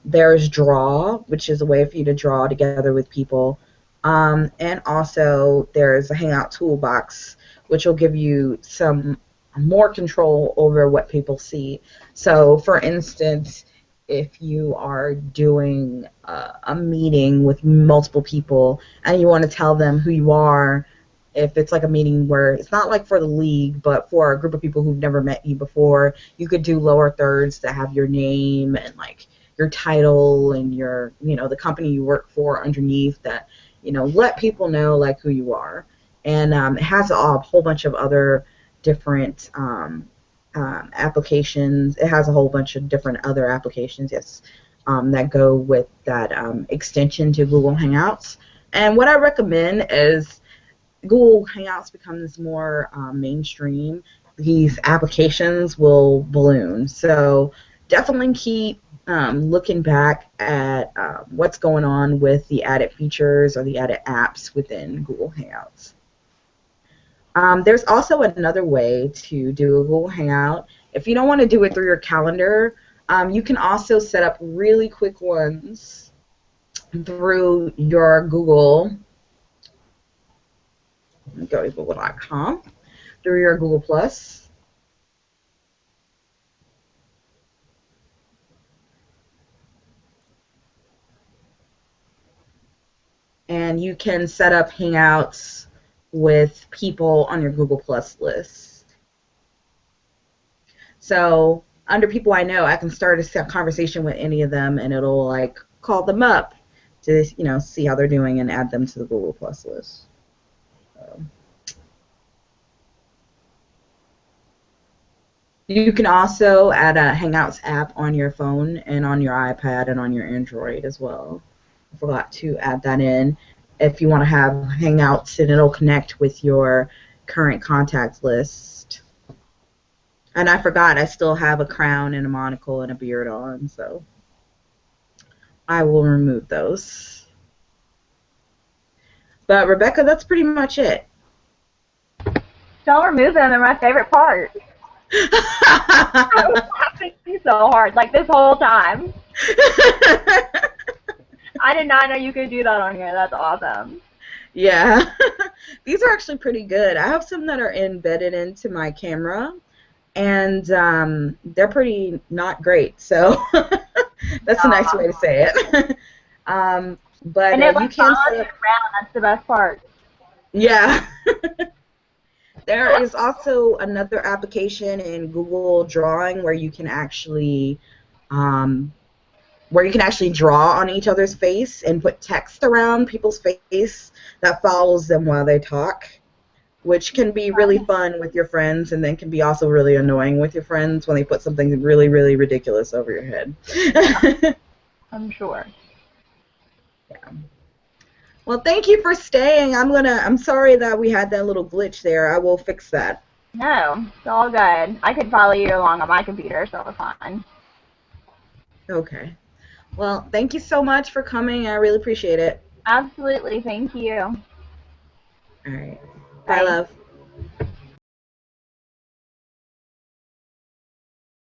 there's Draw, which is a way for you to draw together with people. And also there's a Hangout Toolbox, which will give you some more control over what people see. So, for instance, if you are doing a meeting with multiple people and you want to tell them who you are, if it's like a meeting where it's not like for the league, but for a group of people who've never met you before, you could do lower thirds that have your name and like your title and your, the company you work for underneath that, let people know like who you are. And it has a whole bunch of other different applications. It has a whole bunch of different other applications, yes, that go with that extension to Google Hangouts. And what I recommend is Google Hangouts becomes more mainstream, these applications will balloon. So definitely keep looking back at what's going on with the added features or the added apps within Google Hangouts. There's also another way to do a Google Hangout. If you don't want to do it through your calendar, you can also set up really quick ones through your Google. Go to google.com, through your Google Plus. And you can set up Hangouts with people on your Google Plus list. So under people I know, I can start a conversation with any of them, and it'll like call them up to see how they're doing and add them to the Google Plus list. So. You can also add a Hangouts app on your phone and on your iPad and on your Android as well. I forgot to add that in. If you want to have Hangouts, and it'll connect with your current contact list. And I forgot, I still have a crown and a monocle and a beard on, so I will remove those. But Rebecca, that's pretty much it. Don't remove them. They're my favorite part. I was laughing so hard, like this whole time. I did not know you could do that on here. That's awesome. Yeah. These are actually pretty good. I have some that are embedded into my camera, and they're pretty not great. So that's a nice way to say it. But and it like you can follows you around. That's the best part. Yeah. There is also another application in Google Drawing where you can actually draw on each other's face and put text around people's face that follows them while they talk, which can be really fun with your friends, and then can be also really annoying with your friends when they put something really, really ridiculous over your head. I'm sure. Yeah. Well, thank you for staying. I'm sorry that we had that little glitch there. I will fix that. No, it's all good. I could follow you along on my computer, so it's fine. Okay. Well, thank you so much for coming. I really appreciate it. Absolutely. Thank you. All right. Bye, love.